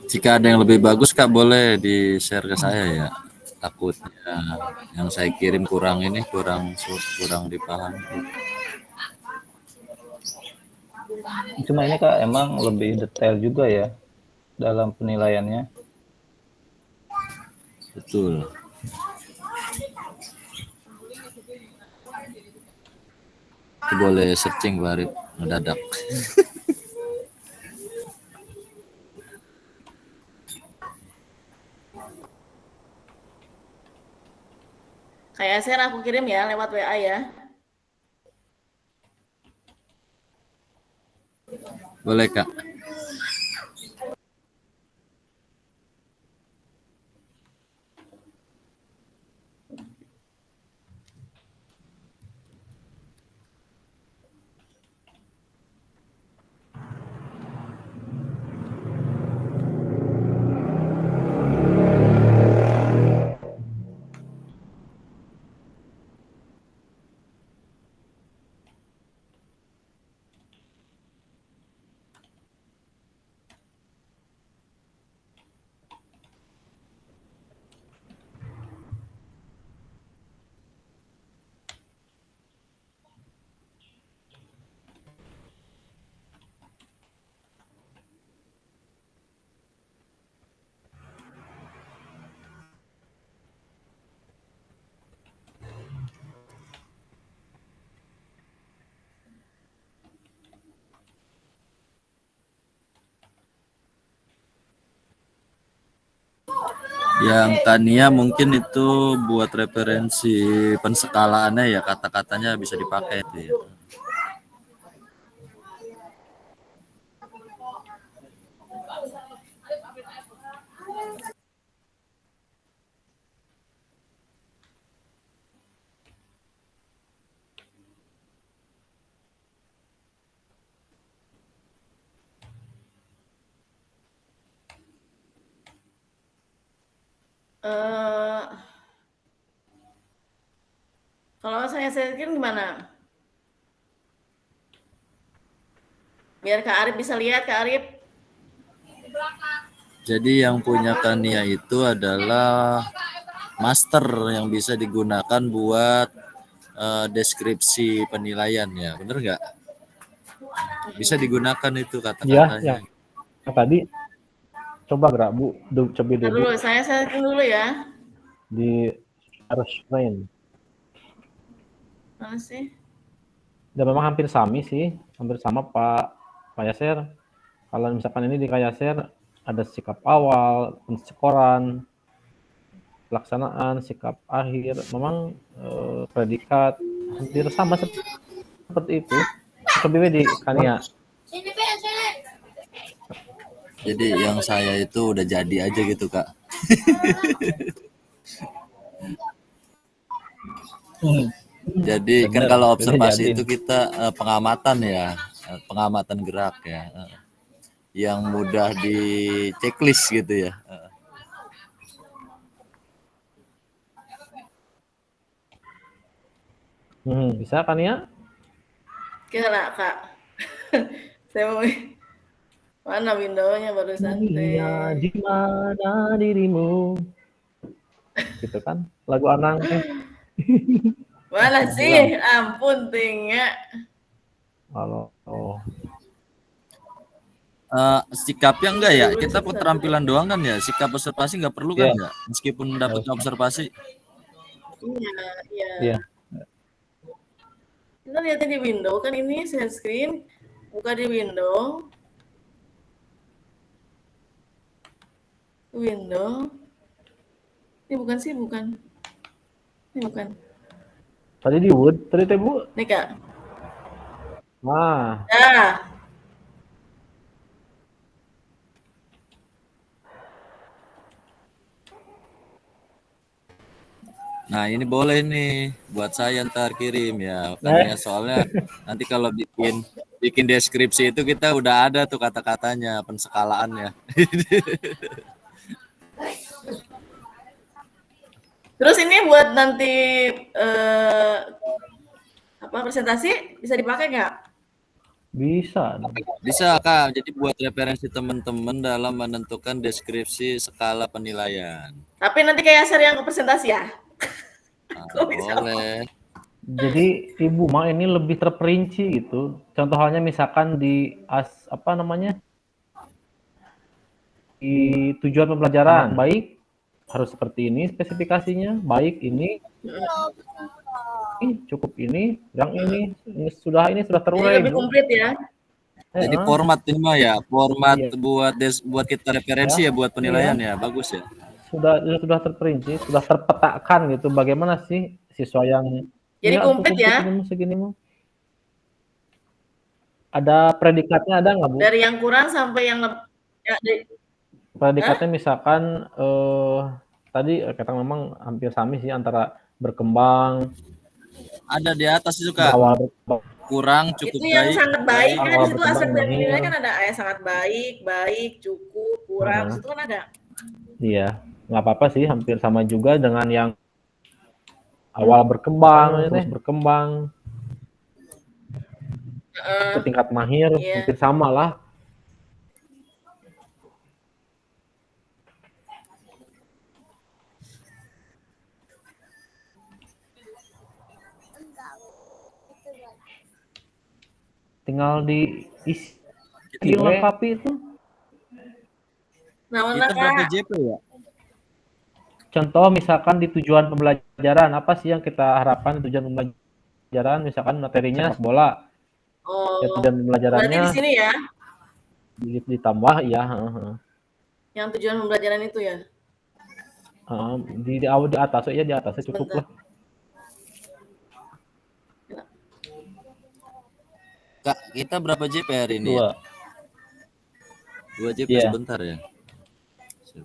Jika ada yang lebih bagus Kak boleh di-share ke saya ya. Takutnya yang saya kirim kurang dipahami. Cuma ini Kak emang lebih detail juga ya dalam penilaiannya. Betul. Itu boleh searching Pak Arif mendadak. Kayak share aku kirim ya lewat WA ya. Boleh Kak. Yang Tania mungkin itu buat referensi penskalaannya ya, kata-katanya bisa dipakai itu ya. Kalau saya sharein gimana? Biar Kak Arif bisa lihat, Kak Arif. Jadi yang punya Tania itu adalah master yang bisa digunakan buat deskripsi penilaian ya, bener nggak? Bisa digunakan itu kata-katanya. Yang tadi coba gerak Bu, coba deh Bu. Dulu saya sharein dulu ya. Di share screen. Mana sih? Dan memang hampir sama Pak Yaser. Kalau misalkan ini di Kak Yaser ada sikap awal, penskoran, pelaksanaan, sikap akhir, memang predikat hampir sama seperti itu. Coba di Kania. Jadi yang saya itu udah jadi aja gitu Kak. Jadi kan kalau observasi itu kita pengamatan ya, pengamatan gerak ya, yang mudah di checklist gitu ya. Bisa kan ya? Kira Kak. Saya mau mana window-nya barusan teh. Di mana dirimu? Gitu kan? Lagu Anang teh. Mana sih? Ampun tinggal. Halo. Sikapnya enggak ya? Kita keterampilan doang kan ya? Sikap observasi nggak perlu kan ya? Meskipun dapat observasi. Iya. Kita lihatnya di window kan ini share screen. Buka di window. Window. Ini bukan. Ini bukan. Tadi di Wood, tadi teh Bu. Nih Kak. Nah. Nah ini boleh nih buat saya ntar kirim ya. Karena soalnya nanti kalau bikin deskripsi itu kita udah ada tuh kata-katanya, penskalaannya. Terus ini buat nanti presentasi bisa dipakai nggak? Bisa dong. Bisa Kak, jadi buat referensi teman-teman dalam menentukan deskripsi skala penilaian. Tapi nanti kayak seri yang presentasi ya. Nah, Kok bisa? boleh. Jadi Ibu Ma ini lebih terperinci gitu. Contoh halnya misalkan di apa namanya? Di tujuan pembelajaran baik harus seperti ini spesifikasinya, baik ini cukup ini, yang ini sudah Jadi terurai lebih Bu. komplit ya. Jadi format ini mah ya, format Iya. buat kita referensi ya buat penilaian ya, bagus ya. Sudah terperinci, sudah terpetakan gitu bagaimana sih siswa yang Jadi ya, komplit ya. ini segini mah. Ada predikatnya ada nggak Bu? Dari yang kurang sampai yang Predikatnya misalkan tadi kata memang hampir sami sih antara berkembang. Ada di atas itu Kak. Kurang, cukup itu yang baik. sangat baik kan di situ aspek dari mahir. penilaian kan ada sangat baik, cukup, kurang, di situ kan ada. Iya, nggak apa-apa sih, hampir sama juga dengan yang awal berkembang, terus berkembang ke tingkat mahir, hampir sama lah. Tinggal diisi, dilengkapi itu. Nah, itu berapa JP ya? Contoh misalkan di tujuan pembelajaran, apa sih yang kita harapkan di tujuan pembelajaran, misalkan materinya sepak bola. Oh, ya, tujuan pembelajarannya berarti di sini ya? Ditambah ya. Yang tujuan pembelajaran itu ya? Di atas ya, di atasnya cukup lah. Kak, kita berapa JP hari ini? 2. 2 JP sebentar ya. Siap.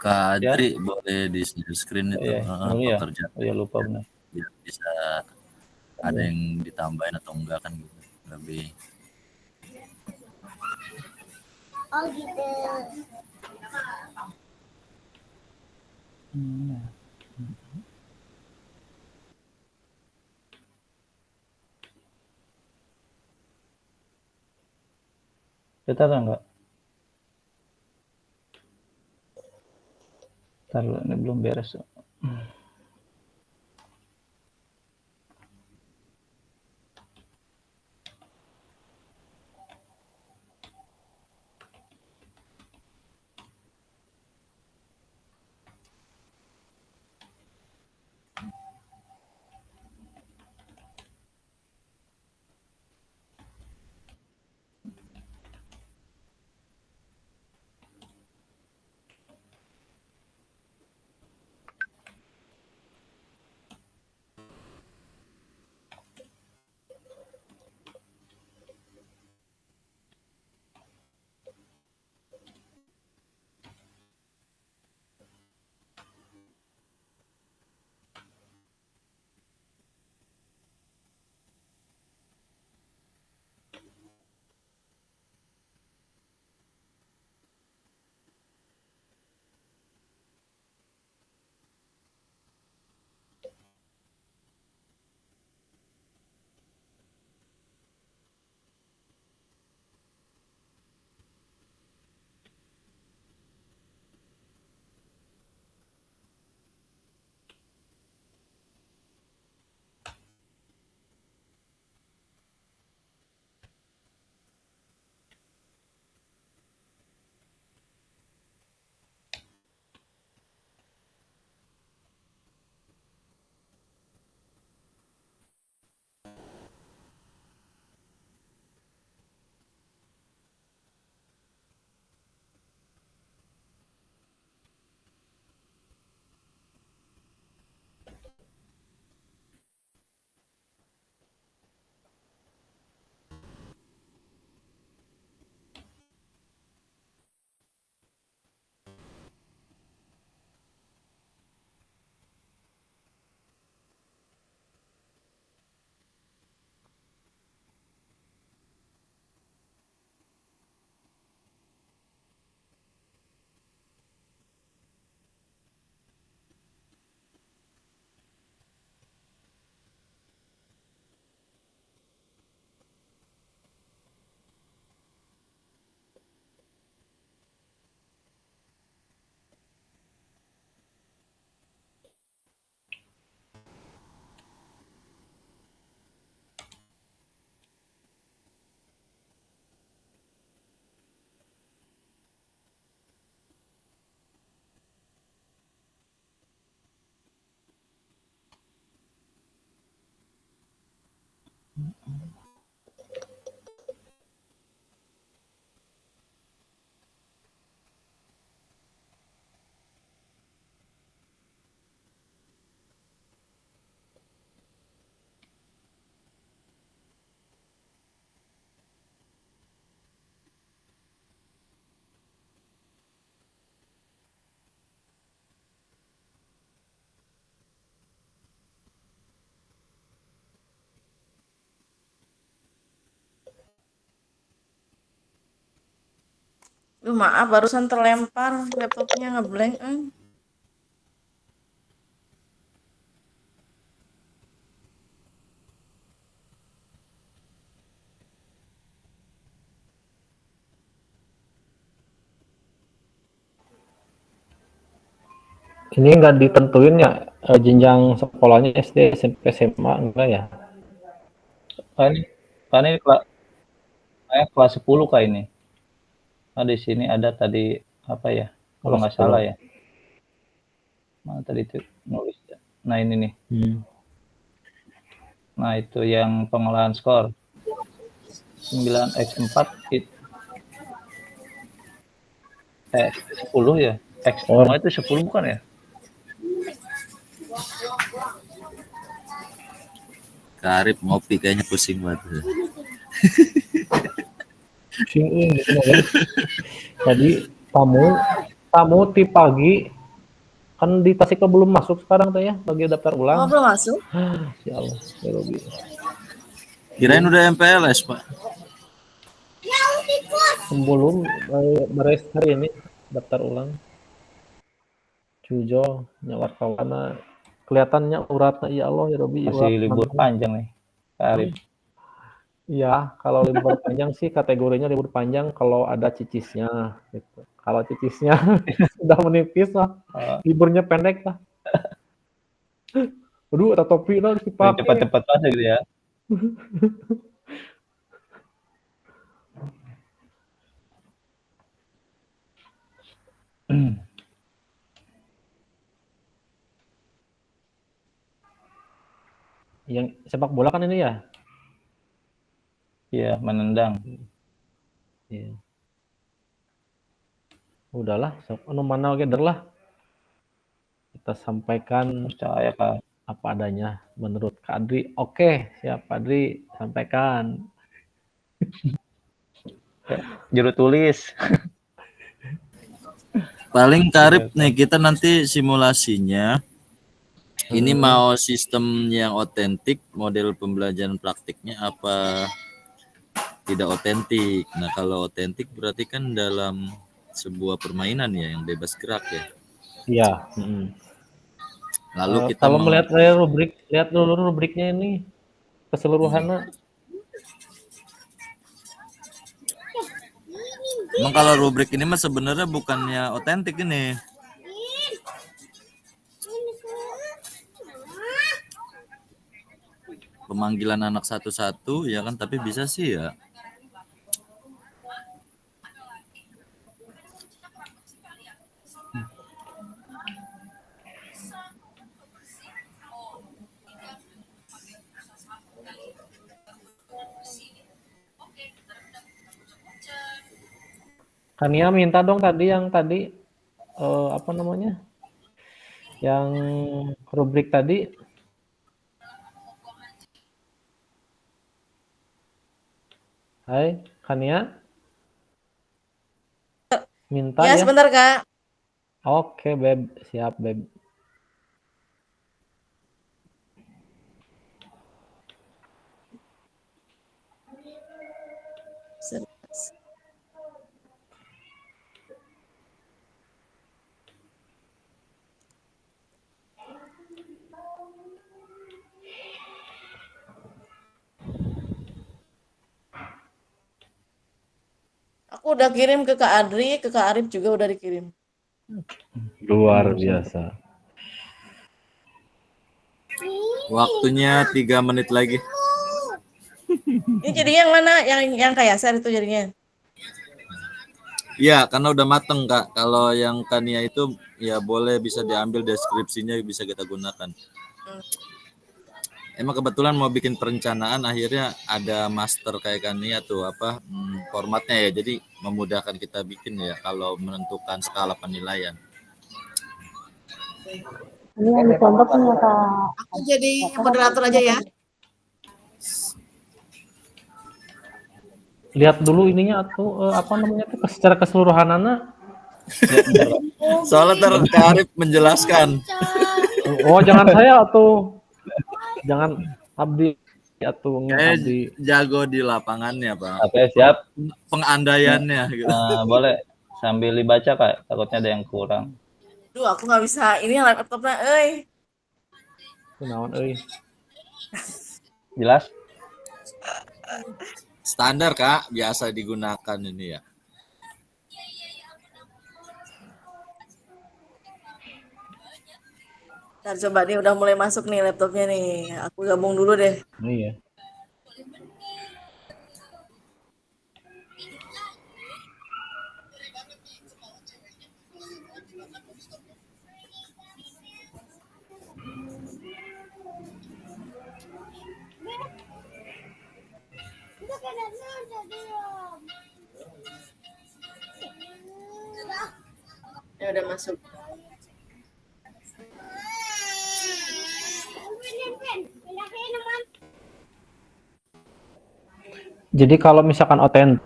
Kak Adri boleh di screen itu pekerjaan. Iya lupa benar. Biar bisa ada yang ditambahin atau enggak kan gitu. Lebih. Oh gitu. Kita ada enggak? Taruh ini belum beres. Duh, maaf barusan terlempar laptopnya ngeblank. Ini nggak ditentuin ya jenjang sekolahnya SD, SMP, SMA enggak ya? Kan ini kelas 10 kak ini. Nah, di sini ada tadi apa ya? Kalau nggak salah ya. Nah, tadi itu nulis. Nah, ini nih. Nah, itu yang pengolahan skor. 9x4 itu 10 ya. X semua itu 10 bukan ya? Kak Arif ngopi kayaknya pusing banget. Pusing gitu ya. Jadi tamu ti pagi kan di Tasik belum masuk sekarang tuh ya, bagi daftar ulang. Oh, belum masuk? Ya Allah, ya Robi. Kirain udah MPLS, Pak. Belum beres hari ini daftar ulang. Cujo nyawar kawana kelihatannya uratnya ya Allah ya Robi. Masih libur panjang nih, Kak Arif. Iya, kalau libur panjang sih kategorinya libur panjang kalau ada cicisnya gitu. Kalau cicisnya sudah menipis lah, liburnya pendek lah. Aduh, ada topi lah dipakai. Cepat-cepat aja gitu ya. Yang sepak bola kan ini ya? Iya, menendang. Iya. Udahlah, mana oke lah. Kita sampaikan percaya Kak apa adanya menurut Kak Adri. Oke, siap Pak Adri, sampaikan. Juru tulis. Paling Karib nih kita nanti simulasinya ini mau sistem yang otentik, model pembelajaran praktiknya apa tidak otentik. Nah kalau otentik berarti kan dalam sebuah permainan ya yang bebas gerak ya. Iya. Lalu kita kalau melihat rubrik, lihat dulu rubriknya ini keseluruhannya. Emang kalau rubrik ini mah sebenarnya bukannya otentik ini. Pemanggilan anak satu-satu ya kan, tapi bisa sih ya. Kania minta dong tadi yang tadi apa namanya? Yang rubrik tadi. Hai, Kania. Minta ya. Sebentar, Kak. Oke, Beb. Siap, Beb. Aku udah kirim ke Kak Adri, ke Kak Arif juga udah dikirim. Luar biasa. Waktunya 3 menit lagi. Ini jadinya yang mana? Yang Kak Yasar itu jadinya? Iya, karena udah mateng Kak. Kalau yang Kania itu ya boleh bisa diambil deskripsinya bisa kita gunakan. emang kebetulan mau bikin perencanaan, akhirnya ada master kayak Kania tuh formatnya ya, jadi memudahkan kita bikin ya kalau menentukan skala penilaian. Ini yang dicontoh punya Kak. Aku jadi moderator aja ya. Lihat dulu ininya atau apa namanya tuh secara keseluruhanana. Soalnya ntar Kak Arif menjelaskan. Oh, jangan saya atau jangan Abdi atau Abdi jago di lapangannya, Pak. Oke, siap. Pengandaiannya gitu. Boleh sambil dibaca, Kak. Takutnya ada yang kurang. Duh, aku nggak bisa. Ini laptopnya, Kenaon euy. Jelas? Standar, Kak, biasa digunakan ini ya. Nah, coba nih udah mulai masuk nih laptopnya nih. Aku gabung dulu deh. Iya. Ya udah masuk. Jadi kalau misalkan otentik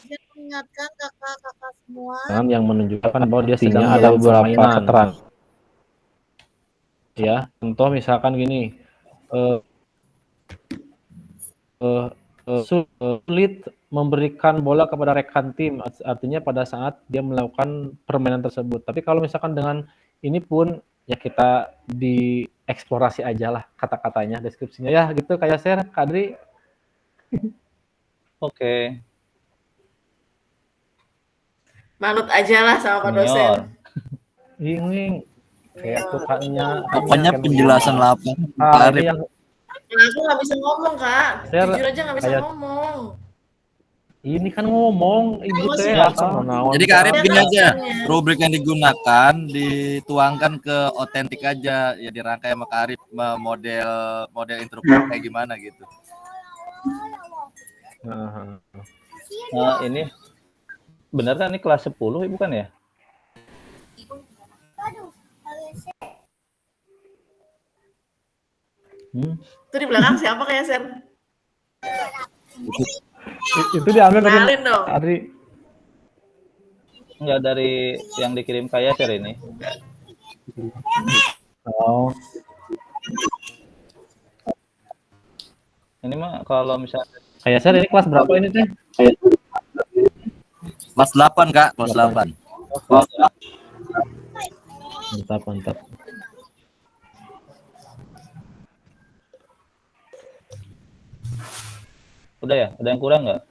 Mengingatkan kakak-kakak semua yang menunjukkan bahwa dia sedang ada beberapa keterangan. Ya, contoh misalkan gini, sulit memberikan bola kepada rekan tim, artinya pada saat dia melakukan permainan tersebut. Tapi kalau misalkan dengan ini pun ya kita dieksplorasi aja lah kata-katanya, deskripsinya ya gitu kayak share Kadri. Oke. Manut aja lah sama Pak dosen. Ini kayak tukangnya. Pokoknya penjelasan lapang. Ini yang Nah, aku nggak bisa ngomong, Kak. Share, Jujur aja nggak bisa ngomong. Ini kan ngomong ibu teh. Jadi Kak Arif gini aja, rubrik yang digunakan dituangkan ke otentik aja, ya dirangkai sama Kak Arif model interview kayak gimana gitu. Ini benar kan ini kelas 10 Ibu kan ya? Itu di belakang siapa kayak Ser? Itu diambil dari Kenalin dong. Adri. Enggak dari yang dikirim kayak Ser ini. Oh. Ini mah kalau misalnya Kayak Ser ini kelas berapa ini teh? Kelas 8 Kak, kelas 8. Mantap, mantap. udah ya? Ada yang kurang nggak?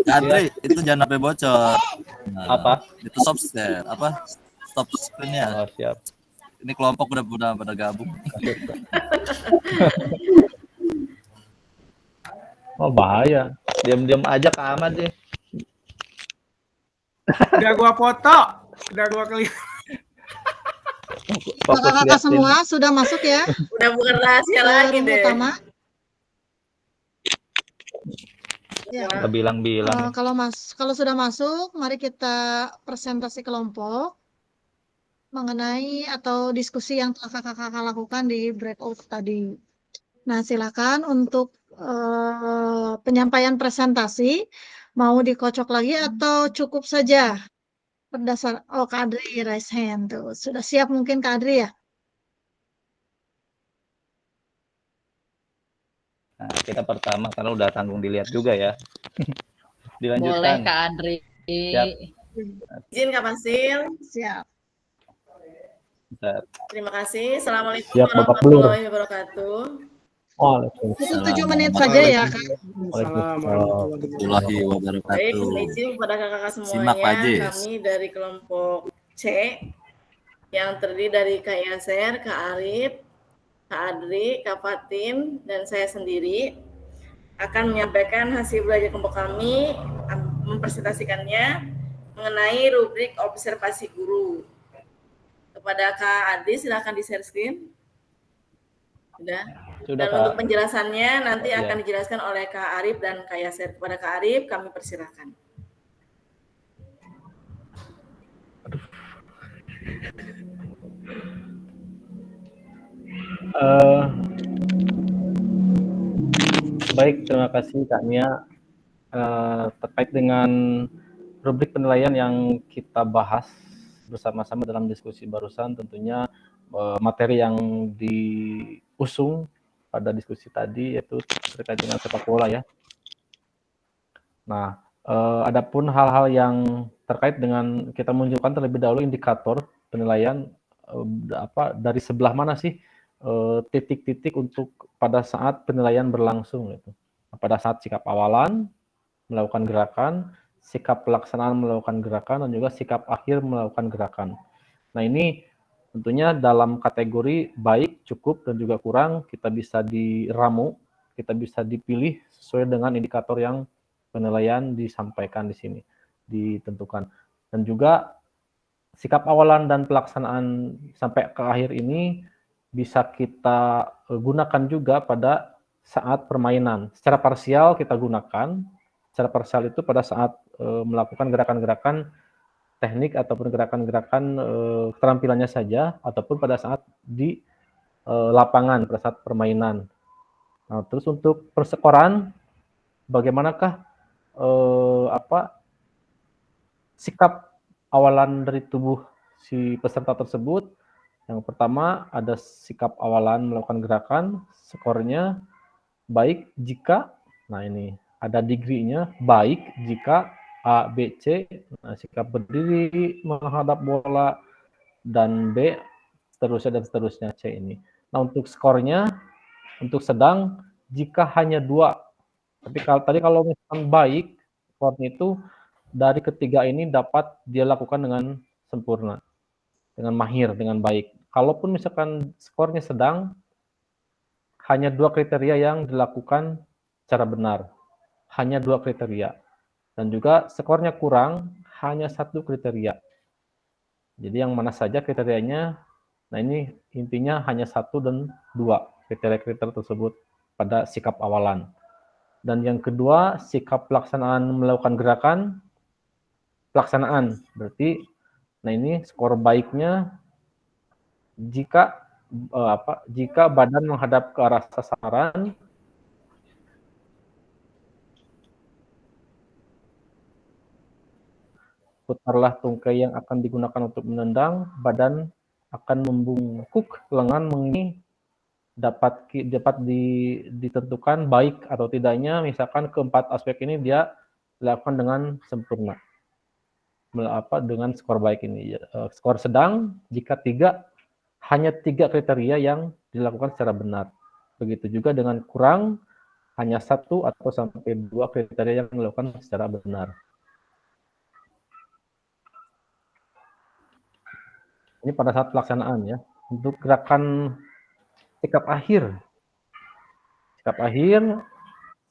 Andre, itu jangan sampai bocor. Nah, apa? Itu stop share, stop screen-nya. Oh, siap. Ini kelompok udah pada gabung. Oh bahaya. Diam-diam aja Kak Ahmad deh. Udah gua foto, udah gua kelihatan. Kakak-kakak semua sudah masuk ya? Udah bukan rahasia lagi deh. Utama. Ya. Bilang-bilang. Kalau sudah masuk, mari kita presentasi kelompok mengenai atau diskusi yang telah kakak-kakak lakukan di breakout tadi. Nah, silakan untuk penyampaian presentasi mau dikocok lagi atau cukup saja berdasar. Oh, Kak Adri raise hand tuh. Sudah siap mungkin Kak Adri ya? Nah, kita pertama karena udah tanggung dilihat juga ya. Dilanjutkan. Boleh Kak Adri. Siap. Izin Kak Fasil. Siap. Bentar. Terima kasih. Assalamualaikum Siap, Bapak warahmatullahi wabarakatuh. Cukup 7 menit saja ya Kak. Warahmatullahi Baik, wabarakatuh. izin kepada kakak Simak, Pak semuanya, Jis. kami dari kelompok C yang terdiri dari Kak Yaser, Kak Arif, Kak Adri, Kak Fatin, dan saya sendiri akan menyampaikan hasil belajar kelompok kami mempresentasikannya mengenai rubrik observasi guru. Kepada Kak Adi, silakan di-share screen. Sudah. Sudah, Dan Kak. untuk penjelasannya nanti Iya. akan dijelaskan oleh Kak Arif dan Kak Yaser. Kepada Kak Arif, kami persilakan. Baik, terima kasih Kak Nia. Terkait dengan rubrik penilaian yang kita bahas bersama-sama dalam diskusi barusan, tentunya materi yang diusung pada diskusi tadi yaitu terkait dengan sepak bola ya. Nah, adapun hal-hal yang terkait dengan kita menunjukkan terlebih dahulu indikator penilaian dari sebelah mana sih titik-titik untuk pada saat penilaian berlangsung gitu. Pada saat sikap awalan melakukan gerakan, sikap pelaksanaan melakukan gerakan, dan juga sikap akhir melakukan gerakan. Nah, ini tentunya dalam kategori baik, cukup, dan juga kurang kita bisa diramu, kita bisa dipilih sesuai dengan indikator yang penilaian disampaikan di sini, ditentukan. Dan juga sikap awalan dan pelaksanaan sampai ke akhir ini bisa kita gunakan juga pada saat permainan. Secara parsial kita gunakan, secara parsial itu pada saat melakukan gerakan-gerakan teknik ataupun gerakan-gerakan keterampilannya saja, ataupun pada saat di lapangan, pada saat permainan. Nah, terus untuk persekoran, bagaimanakah sikap awalan dari tubuh si peserta tersebut? Yang pertama ada sikap awalan melakukan gerakan, skornya baik jika, nah ini ada degree-nya, baik jika A, B, C, nah, sikap berdiri menghadap bola, dan B, seterusnya dan seterusnya, C ini. Nah, untuk skornya, untuk sedang, jika hanya 2. Tapi kalau misalkan baik, skornya itu dari ketiga ini dapat dia lakukan dengan sempurna, dengan mahir, dengan baik. Kalaupun misalkan skornya sedang, hanya 2 kriteria yang dilakukan secara benar. Hanya 2 kriteria. Dan juga skornya kurang, hanya 1 kriteria. Jadi yang mana saja kriterianya, nah ini intinya hanya 1 dan 2 kriteria-kriteria tersebut pada sikap awalan. Dan yang kedua, sikap pelaksanaan melakukan gerakan, pelaksanaan. Berarti, nah ini skor baiknya jika badan menghadap ke arah sasaran, putarlah tungkai yang akan digunakan untuk menendang, badan akan membungkuk, lengan mengiring, dapat ditentukan baik atau tidaknya, misalkan keempat aspek ini dia dilakukan dengan sempurna. Dengan skor baik ini. Skor sedang, jika 3, hanya 3 kriteria yang dilakukan secara benar. Begitu juga dengan kurang, hanya 1 atau sampai 2 kriteria yang dilakukan secara benar. Ini pada saat pelaksanaan ya. Untuk gerakan sikap akhir. Sikap akhir,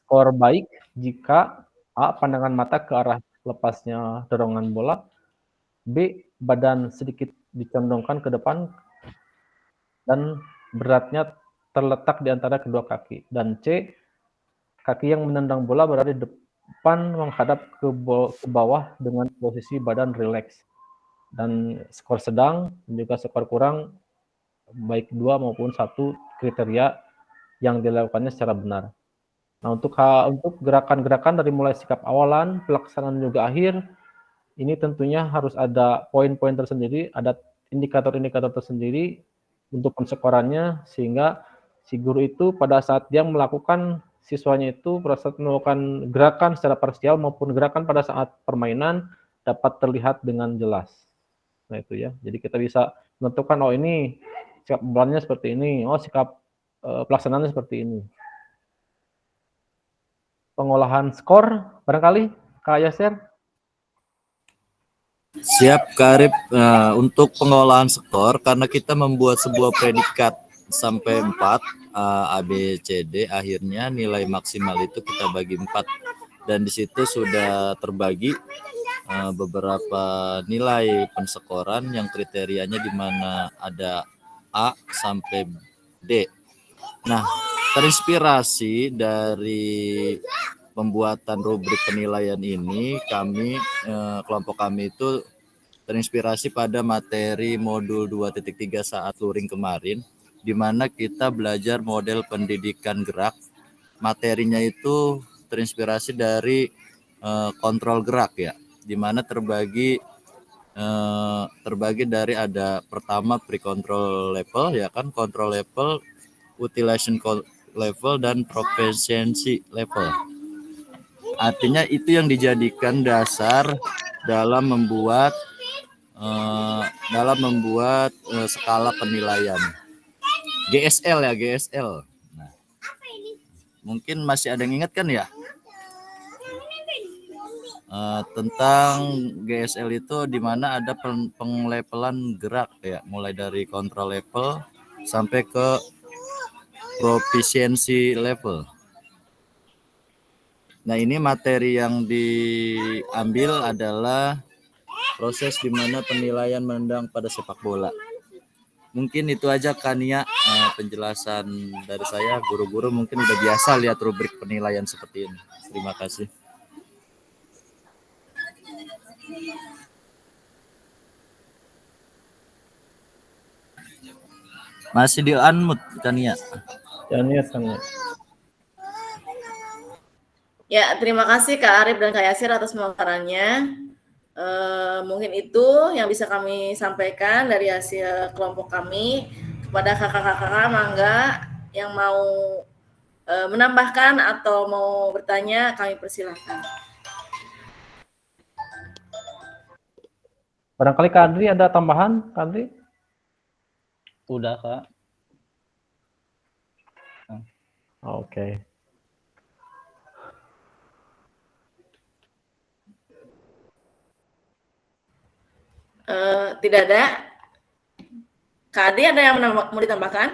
skor baik jika A, pandangan mata ke arah lepasnya dorongan bola, B, badan sedikit dicondongkan ke depan, dan beratnya terletak di antara kedua kaki. Dan C, kaki yang menendang bola berada di depan menghadap ke bawah dengan posisi badan rileks. Dan skor sedang dan juga skor kurang, baik 2 maupun 1 kriteria yang dilakukannya secara benar. Nah, untuk gerakan-gerakan dari mulai sikap awalan, pelaksanaan juga akhir, ini tentunya harus ada poin-poin tersendiri, ada indikator-indikator tersendiri untuk penskorannya, sehingga si guru itu pada saat dia melakukan, siswanya itu pada saat melakukan gerakan secara parsial maupun gerakan pada saat permainan dapat terlihat dengan jelas. Nah itu ya, jadi kita bisa menentukan, oh ini sikap awalannya seperti ini, oh sikap pelaksanaannya seperti ini. Pengolahan skor, barangkali Kak Yaser? Siap, Kak Arif. Untuk pengolahan skor, karena kita membuat sebuah predikat sampai 4, A, B, C, D, akhirnya nilai maksimal itu kita bagi 4. dan di situ sudah terbagi beberapa nilai pensekoran yang kriterianya di mana ada A sampai D. Nah, terinspirasi dari pembuatan rubrik penilaian ini, kelompok kami itu terinspirasi pada materi modul 2.3 saat luring kemarin, di mana kita belajar model pendidikan gerak. Materinya itu terinspirasi dari kontrol gerak ya, di mana terbagi dari ada pertama pre-control level ya kan, control level, utilization level, dan proficiency level. Artinya itu yang dijadikan dasar dalam membuat skala penilaian GSL ya, GSL. Nah, mungkin masih ada yang ingat kan ya tentang GSL itu, di mana ada penglevelan gerak ya, mulai dari control level sampai ke proficiency level. Nah, ini materi yang diambil adalah proses di mana penilaian menendang pada sepak bola. Mungkin itu aja Kania penjelasan dari saya. Guru-guru mungkin udah biasa lihat rubrik penilaian seperti ini. Terima kasih. Masih di unmute Kania. Kania. Ya, terima kasih Kak Arif dan Kak Yasir atas pemaparannya. Mungkin itu yang bisa kami sampaikan dari hasil kelompok kami. Kepada kakak-kakak, mangga yang mau menambahkan atau mau bertanya, kami persilahkan. Barangkali Kak Adri ada tambahan, Kak Adri? Udah, Kak. Oke. Tidak ada. Kak Adi ada yang mau ditambahkan?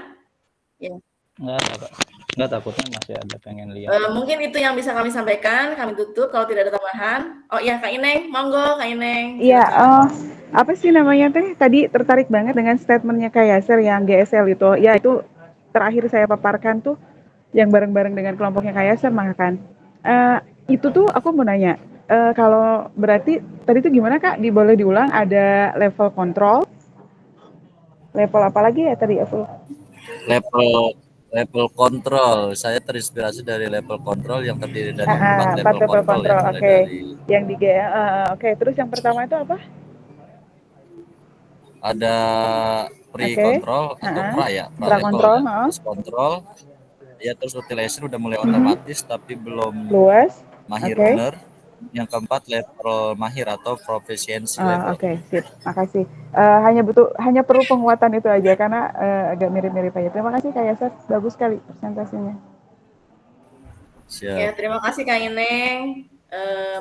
Ya. Enggak, takutnya masih ada pengen lihat. Mungkin itu yang bisa kami sampaikan. Kami tutup kalau tidak ada tambahan. Oh iya, Kak Ineng, monggo Kak Ineng. Iya, apa sih namanya teh? Tadi tertarik banget dengan statementnya Kak Yasir yang GSL itu. Ya, itu terakhir saya paparkan tuh yang bareng-bareng dengan kelompoknya Kak Yasir kan. Itu tuh aku mau nanya, kalau berarti tadi tuh gimana Kak? Boleh diulang, ada level kontrol, level apa lagi ya tadi aku? Level kontrol. Saya terinspirasi dari level kontrol yang terdiri dari 4 level kontrol. Oke. Dari... Yang di oke. Terus yang pertama itu apa? Ada pre-control atau pra ya, pra-control, terus kontrol. Ya, terus utilization udah mulai otomatis tapi belum luas. Mahir bener. Yang keempat level mahir atau proficiency level. Oke, sip. Makasih. Hanya perlu penguatan itu aja karena agak mirip-mirip aja. Terima kasih Kak Yasir, bagus sekali presentasinya. Siap. Ya, terima kasih Kak Ineng.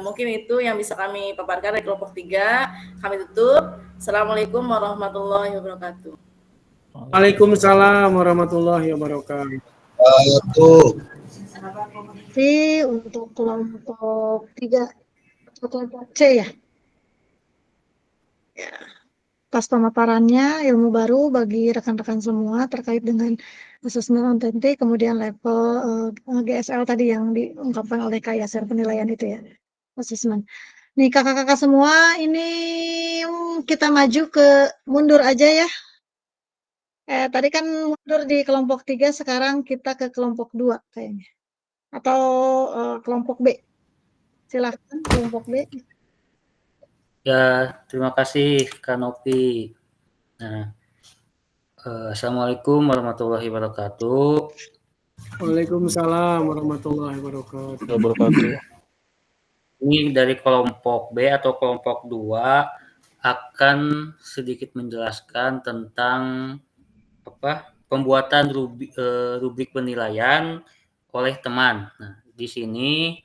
Mungkin itu yang bisa kami paparkan dari kelompok 3. Kami tutup. Assalamualaikum warahmatullahi wabarakatuh. Waalaikumsalam warahmatullahi wabarakatuh. Jadi untuk kelompok 3 atau kelompok C ya. Ya. Pas pemaparannya ilmu baru bagi rekan-rekan semua terkait dengan asesmen otentik, kemudian level GSL tadi yang diungkapkan oleh Kak Yasir, penilaian itu ya, asesmen. Nih kakak-kakak semua, ini kita maju mundur aja ya. Tadi kan mundur di kelompok 3, sekarang kita ke kelompok 2 kayaknya. Atau kelompok B. Silahkan kelompok B. Ya, terima kasih Kak Nopi. Nah, Assalamualaikum warahmatullahi wabarakatuh. Waalaikumsalam warahmatullahi wabarakatuh. Ini dari kelompok B atau kelompok 2 akan sedikit menjelaskan tentang pembuatan rubrik penilaian oleh teman. Nah, di sini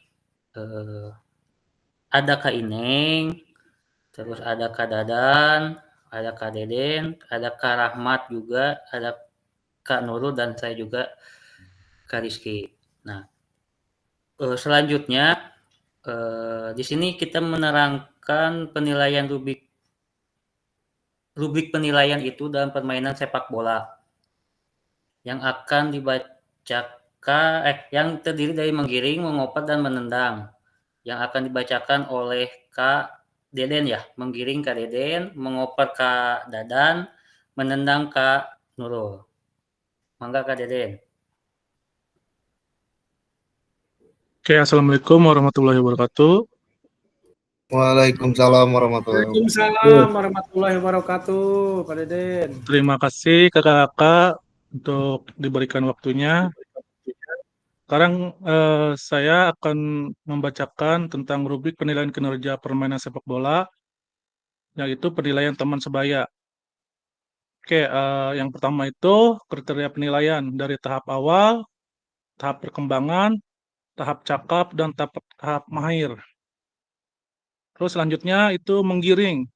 ada Kak Ineng, terus ada Kak Dadan, ada Kak Deden, ada Kak Rahmat juga, ada Kak Nurul, dan saya juga Kak Rizky. Nah, selanjutnya Di sini kita menerangkan penilaian rubrik penilaian itu dalam permainan sepak bola yang akan yang terdiri dari menggiring, mengoper, dan menendang. Yang akan dibacakan oleh Kak Deden ya, menggiring Kak Deden, mengoper Kak Dadan, menendang Kak Nurul. Mangga Kak Deden. Oke, Assalamualaikum warahmatullahi wabarakatuh. Waalaikumsalam warahmatullahi wabarakatuh. Waalaikumsalam warahmatullahi wabarakatuh, Pak Deden. Terima kasih kakak-kakak untuk diberikan waktunya. Sekarang saya akan membacakan tentang rubrik penilaian kinerja permainan sepak bola, yaitu penilaian teman sebaya. Oke, yang pertama itu kriteria penilaian dari tahap awal, tahap perkembangan, tahap cakap, dan tahap mahir. Terus selanjutnya itu menggiring.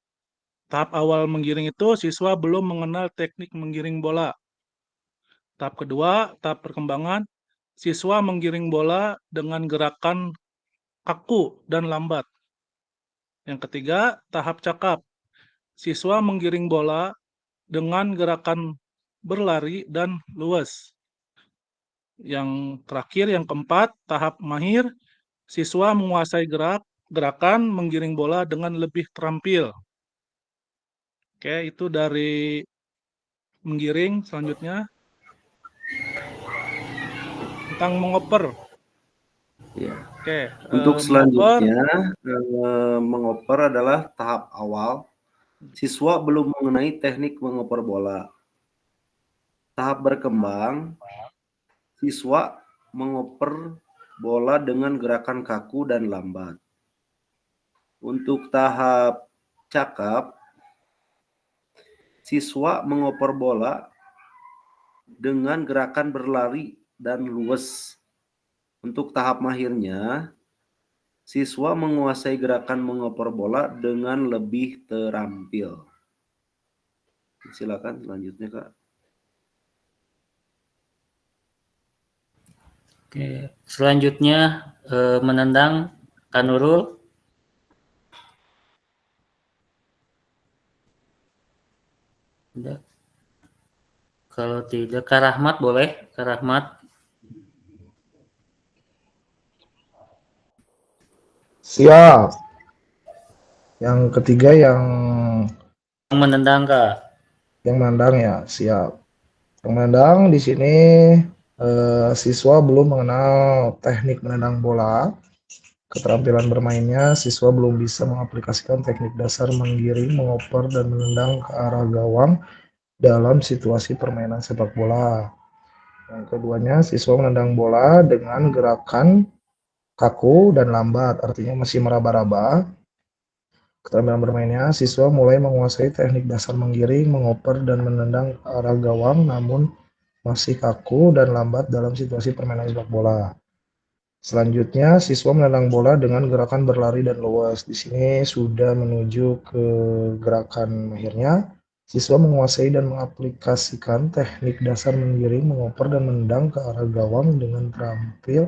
Tahap awal menggiring itu siswa belum mengenal teknik menggiring bola. Tahap kedua, tahap perkembangan, siswa menggiring bola dengan gerakan kaku dan lambat. Yang ketiga, tahap cakap. Siswa menggiring bola dengan gerakan berlari dan luwes. Yang terakhir, yang keempat, tahap mahir. Siswa menguasai gerakan menggiring bola dengan lebih terampil. Oke, itu dari menggiring. Selanjutnya tentang mengoper. Ya. Oke, Untuk mengoper. selanjutnya, mengoper adalah tahap awal. Siswa belum mengenai teknik mengoper bola. Tahap berkembang, siswa mengoper bola dengan gerakan kaku dan lambat. Untuk tahap cakap, siswa mengoper bola dengan gerakan berlari dan luwes. Untuk tahap mahirnya, siswa menguasai gerakan mengoper bola dengan lebih terampil. Silakan selanjutnya, Kak. Oke, selanjutnya menendang Kak Nurul. Tidak. Kalau tidak, Kak Rahmat boleh, Kak Rahmat. Siap. Yang ketiga yang menendang, Kak. Yang menendang ya, siap. Yang menendang di sini siswa belum mengenal teknik menendang bola. Keterampilan bermainnya, siswa belum bisa mengaplikasikan teknik dasar menggiring, mengoper, dan menendang ke arah gawang dalam situasi permainan sepak bola. Yang keduanya, siswa menendang bola dengan gerakan kaku dan lambat, artinya masih meraba-raba. Keterampilan bermainnya, siswa mulai menguasai teknik dasar menggiring, mengoper, dan menendang ke arah gawang, namun masih kaku dan lambat dalam situasi permainan sepak bola. Selanjutnya, siswa menendang bola dengan gerakan berlari dan luwes. Di sini sudah menuju ke gerakan mahirnya. Siswa menguasai dan mengaplikasikan teknik dasar menggiring, mengoper, dan menendang ke arah gawang dengan terampil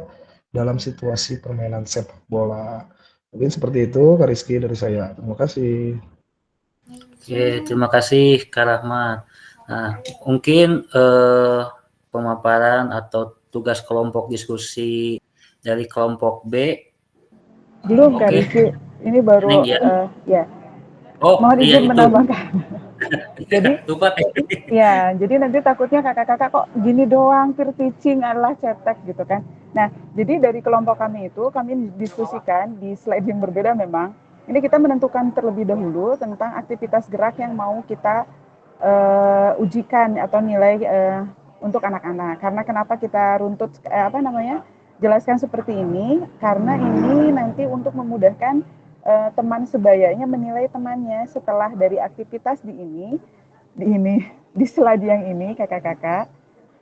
dalam situasi permainan sepak bola. Mungkin seperti itu, Kak Rizky dari saya. Terima kasih. Oke, terima kasih Kak Rahmat. Nah, mungkin pemaparan atau tugas kelompok diskusi dari kelompok B. Belum Kak Rizky, ini baru ya. Oh, mohon iya, izin itu. menambahkan. Jadi lupa. Ya, jadi nanti takutnya kakak-kakak kok gini doang peer teaching adalah cetek gitu kan. Nah, jadi dari kelompok kami itu kami diskusikan di slide yang berbeda memang. Ini kita menentukan terlebih dahulu tentang aktivitas gerak yang mau kita ujikan atau nilai untuk anak-anak. Karena kenapa kita runtut jelaskan seperti ini? Karena ini nanti untuk memudahkan teman sebayanya menilai temannya setelah dari aktivitas di slide yang ini kakak-kakak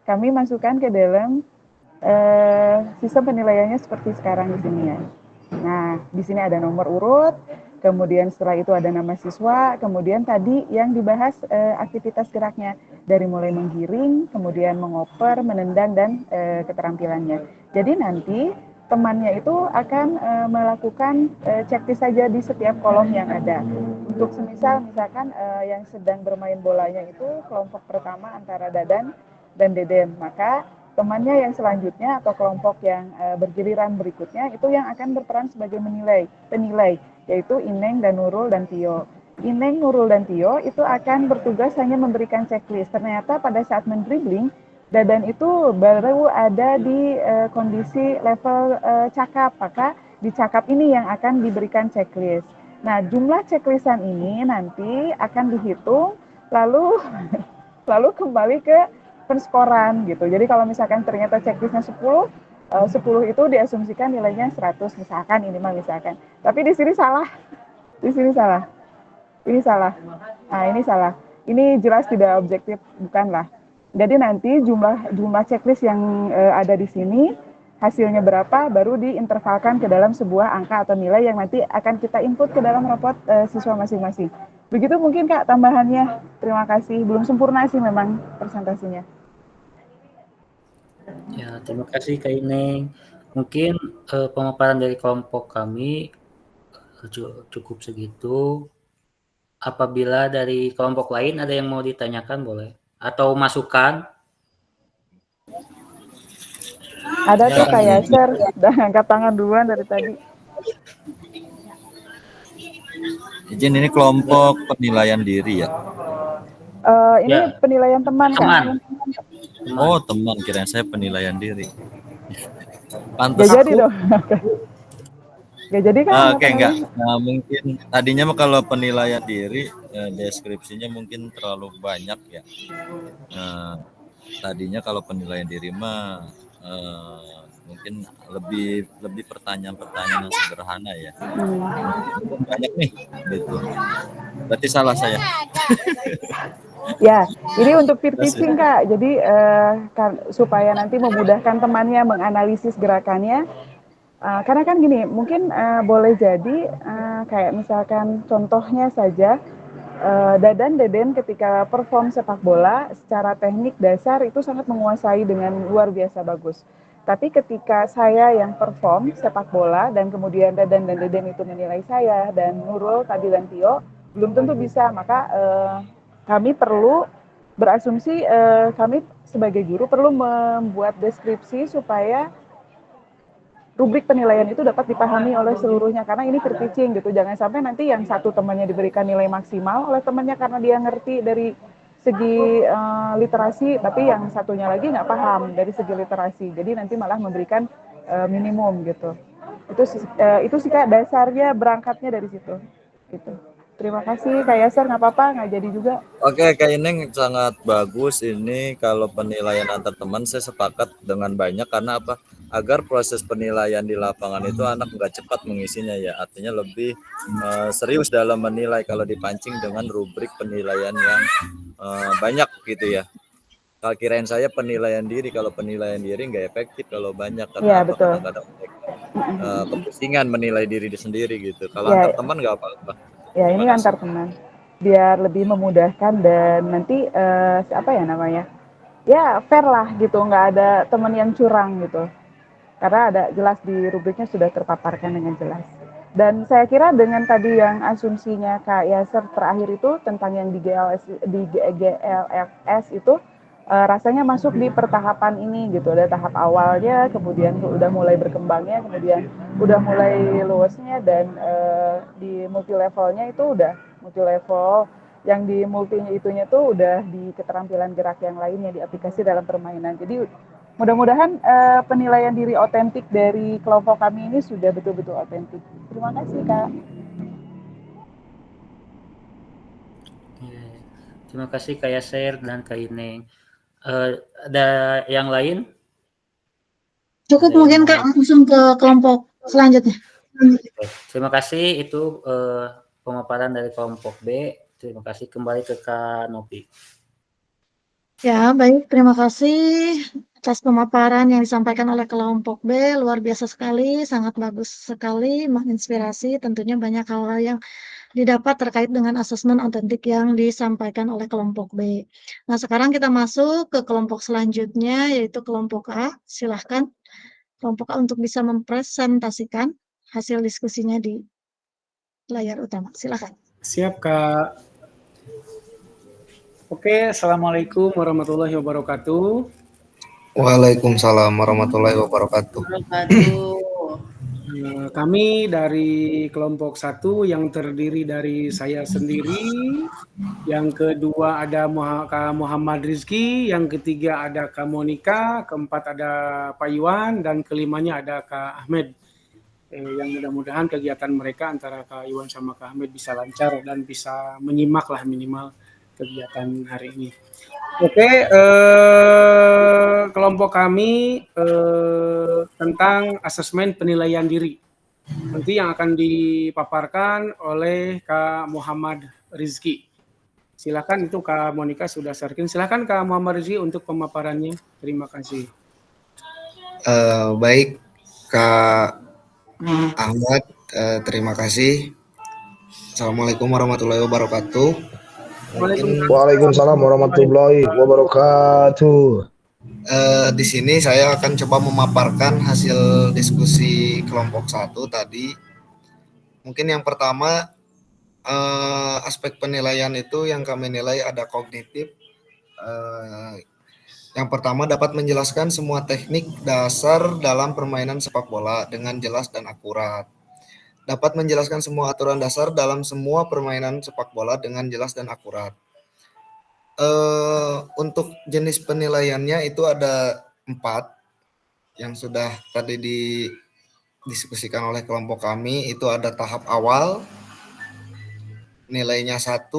kami masukkan ke dalam sistem penilaiannya seperti sekarang di sini ya. Nah, di sini ada nomor urut, kemudian setelah itu ada nama siswa, kemudian tadi yang dibahas aktivitas geraknya dari mulai menggiring, kemudian mengoper, menendang dan keterampilannya. Jadi nanti temannya itu akan melakukan checklist saja di setiap kolom yang ada. Untuk misalkan yang sedang bermain bolanya itu kelompok pertama antara Dadan dan Deden, maka temannya yang selanjutnya atau kelompok yang bergiliran berikutnya itu yang akan berperan sebagai penilai, yaitu Ineng dan Nurul dan Tio. Ineng, Nurul, dan Tio itu akan bertugas hanya memberikan checklist. Ternyata pada saat mendribbling, Dadan itu baru ada di kondisi level cakap, maka di cakap ini yang akan diberikan checklist. Nah, jumlah checklistan ini nanti akan dihitung, lalu kembali ke penskoran gitu. Jadi kalau misalkan ternyata checklistnya 10 itu diasumsikan nilainya 100 misalkan, ini mah misalkan. Tapi di sini salah. Di sini salah. Ini salah. Nah, ini salah. Ini jelas tidak objektif, bukanlah. Jadi nanti jumlah checklist yang ada di sini hasilnya berapa baru diintervalkan ke dalam sebuah angka atau nilai yang nanti akan kita input ke dalam rapot siswa masing-masing. Begitu mungkin Kak tambahannya. Terima kasih. Belum sempurna sih memang presentasinya. Ya, terima kasih Kak Ineng. Mungkin pemaparan dari kelompok kami cukup segitu. Apabila dari kelompok lain ada yang mau ditanyakan boleh atau masukan. Ada tuh Kak Yaser, udah angkat tangan duluan dari tadi. Izin, ini kelompok penilaian diri ya? Ini ya, penilaian teman Kak. Oh teman, kirain saya penilaian diri. Pantes. Gak jadi dong. Gak jadi kan? Oke, enggak. Nah, mungkin tadinya kalau penilaian diri deskripsinya mungkin terlalu banyak ya. Tadinya kalau penilaian diri mah mungkin lebih pertanyaan-pertanyaan yang sederhana ya. Banyak nih gitu. Berarti salah saya. Ya, ini untuk peer teaching Kak. Jadi supaya nanti memudahkan temannya menganalisis gerakannya. Karena kan gini, mungkin boleh jadi kayak misalkan contohnya saja Dadan Deden ketika perform sepak bola secara teknik dasar itu sangat menguasai dengan luar biasa bagus. Tapi ketika saya yang perform sepak bola dan kemudian Dadan dan Deden itu menilai saya dan Nurul tadi dan Tio belum tentu bisa, maka kami perlu berasumsi kami sebagai guru perlu membuat deskripsi supaya rubrik penilaian itu dapat dipahami oleh seluruhnya, karena ini peer teaching gitu. Jangan sampai nanti yang satu temannya diberikan nilai maksimal oleh temannya karena dia ngerti dari segi literasi, tapi yang satunya lagi nggak paham dari segi literasi. Jadi nanti malah memberikan minimum gitu. Itu sih Kak dasarnya, berangkatnya dari situ. Gitu. Terima kasih Kak Yaser, nggak apa-apa, nggak jadi juga. Oke, Kak Ineng sangat bagus ini kalau penilaian antar teman, saya sepakat dengan banyak karena apa? Agar proses penilaian di lapangan itu anak nggak cepat mengisinya ya, artinya lebih serius dalam menilai kalau dipancing dengan rubrik penilaian yang banyak gitu ya. Kalau kirain saya penilaian diri, kalau penilaian diri nggak efektif kalau banyak karena kadang-kadang kepusingan menilai diri sendiri gitu. Kalau antar teman nggak apa-apa. Ya, ini antar teman, biar lebih memudahkan dan nanti ya fair lah gitu, nggak ada teman yang curang gitu, karena ada jelas di rubriknya sudah terpaparkan dengan jelas. Dan saya kira dengan tadi yang asumsinya Kak Yaser terakhir itu tentang yang di GLFS itu rasanya masuk di pertahapan ini gitu, ada tahap awalnya, kemudian udah mulai berkembangnya, kemudian udah mulai luasnya, dan di multi levelnya itu udah multi level, yang di multinya itunya tuh udah di keterampilan gerak yang lainnya di aplikasi dalam permainan. Jadi mudah-mudahan penilaian diri otentik dari kelompok kami ini sudah betul-betul otentik. Terima kasih Kak. Terima kasih Kak Yaser dan Kak Ineng. Ada yang lain? Cukup mungkin Kak, langsung ke kelompok selanjutnya. Terima kasih, itu pemaparan dari kelompok B. Terima kasih, kembali ke Kak Novi. Ya, baik, terima kasih atas pemaparan yang disampaikan oleh kelompok B, luar biasa sekali, sangat bagus sekali, menginspirasi, tentunya banyak hal-hal yang didapat terkait dengan asesmen otentik yang disampaikan oleh kelompok B. Nah, sekarang kita masuk ke kelompok selanjutnya, yaitu kelompok A. Silahkan, kelompok A untuk bisa mempresentasikan hasil diskusinya di layar utama. Silakan. Siap, Kak. Oke, Assalamualaikum warahmatullahi wabarakatuh. Waalaikumsalam warahmatullahi wabarakatuh. Kami dari kelompok 1 yang terdiri dari saya sendiri, yang kedua ada Kak Muhammad Rizky, yang ketiga ada Kak Monika, keempat ada Pak Iwan, dan kelimanya ada Kak Ahmed. Yang mudah-mudahan kegiatan mereka antara Kak Iwan sama Kak Ahmed bisa lancar dan bisa menyimak lah minimal kegiatan hari ini. Oke, kelompok kami tentang asesmen penilaian diri. Nanti yang akan dipaparkan oleh Kak Muhammad Rizky. Silakan, itu Kak Monika sudah sharing. Silakan Kak Muhammad Rizky untuk pemaparannya. Terima kasih. Baik, Kak Ahmad, terima kasih. Assalamualaikum warahmatullahi wabarakatuh. Waalaikumsalam warahmatullahi wabarakatuh. Di sini saya akan coba memaparkan hasil diskusi kelompok 1 tadi. Mungkin yang pertama, aspek penilaian itu yang kami nilai ada kognitif. Yang pertama, dapat menjelaskan semua teknik dasar dalam permainan sepak bola dengan jelas dan akurat. Dapat menjelaskan semua aturan dasar dalam semua permainan sepak bola dengan jelas dan akurat. Untuk jenis penilaiannya itu ada 4 yang sudah tadi didiskusikan oleh kelompok kami. Itu ada tahap awal, nilainya 1,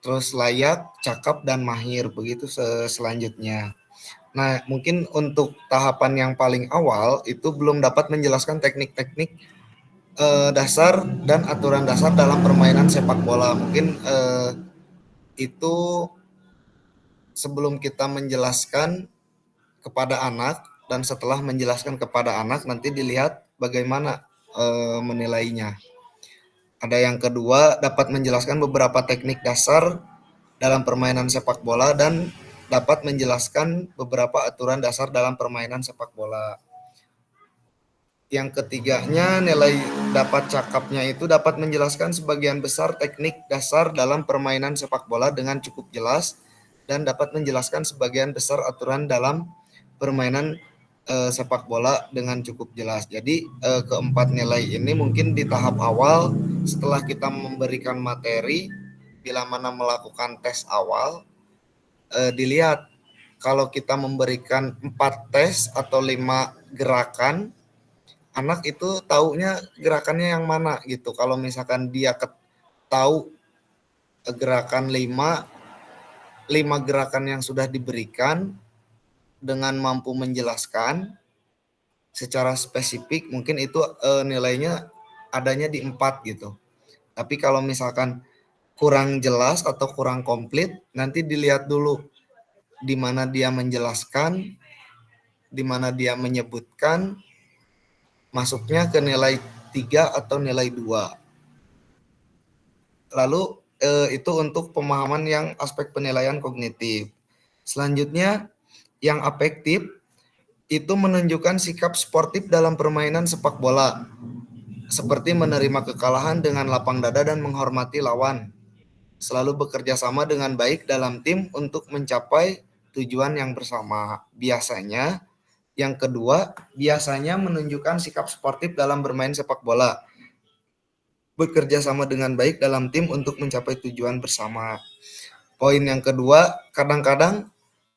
terus layak, cakap, dan mahir, begitu selanjutnya. Nah, mungkin untuk tahapan yang paling awal itu belum dapat menjelaskan teknik-teknik dasar dan aturan dasar dalam permainan sepak bola. Mungkin itu sebelum kita menjelaskan kepada anak, dan setelah menjelaskan kepada anak nanti dilihat bagaimana menilainya. Ada yang kedua, dapat menjelaskan beberapa teknik dasar dalam permainan sepak bola dan dapat menjelaskan beberapa aturan dasar dalam permainan sepak bola. Yang ketiganya, nilai dapat cakapnya itu dapat menjelaskan sebagian besar teknik dasar dalam permainan sepak bola dengan cukup jelas dan dapat menjelaskan sebagian besar aturan dalam permainan sepak bola dengan cukup jelas. Jadi keempat nilai ini mungkin di tahap awal setelah kita memberikan materi, bila mana melakukan tes awal, dilihat kalau kita memberikan 4 tes atau 5 gerakan, anak itu taunya gerakannya yang mana gitu. Kalau misalkan dia tahu gerakan 5 gerakan yang sudah diberikan dengan mampu menjelaskan secara spesifik, mungkin itu nilainya adanya di 4 gitu. Tapi kalau misalkan kurang jelas atau kurang komplit, nanti dilihat dulu di mana dia menjelaskan, di mana dia menyebutkan, masuknya ke nilai 3 atau nilai 2. Lalu itu untuk pemahaman yang aspek penilaian kognitif. Selanjutnya, yang afektif itu menunjukkan sikap sportif dalam permainan sepak bola, seperti menerima kekalahan dengan lapang dada dan menghormati lawan. Selalu bekerja sama dengan baik dalam tim untuk mencapai tujuan yang bersama. Biasanya, yang kedua, biasanya menunjukkan sikap sportif dalam bermain sepak bola. Bekerja sama dengan baik dalam tim untuk mencapai tujuan bersama. Poin yang kedua, kadang-kadang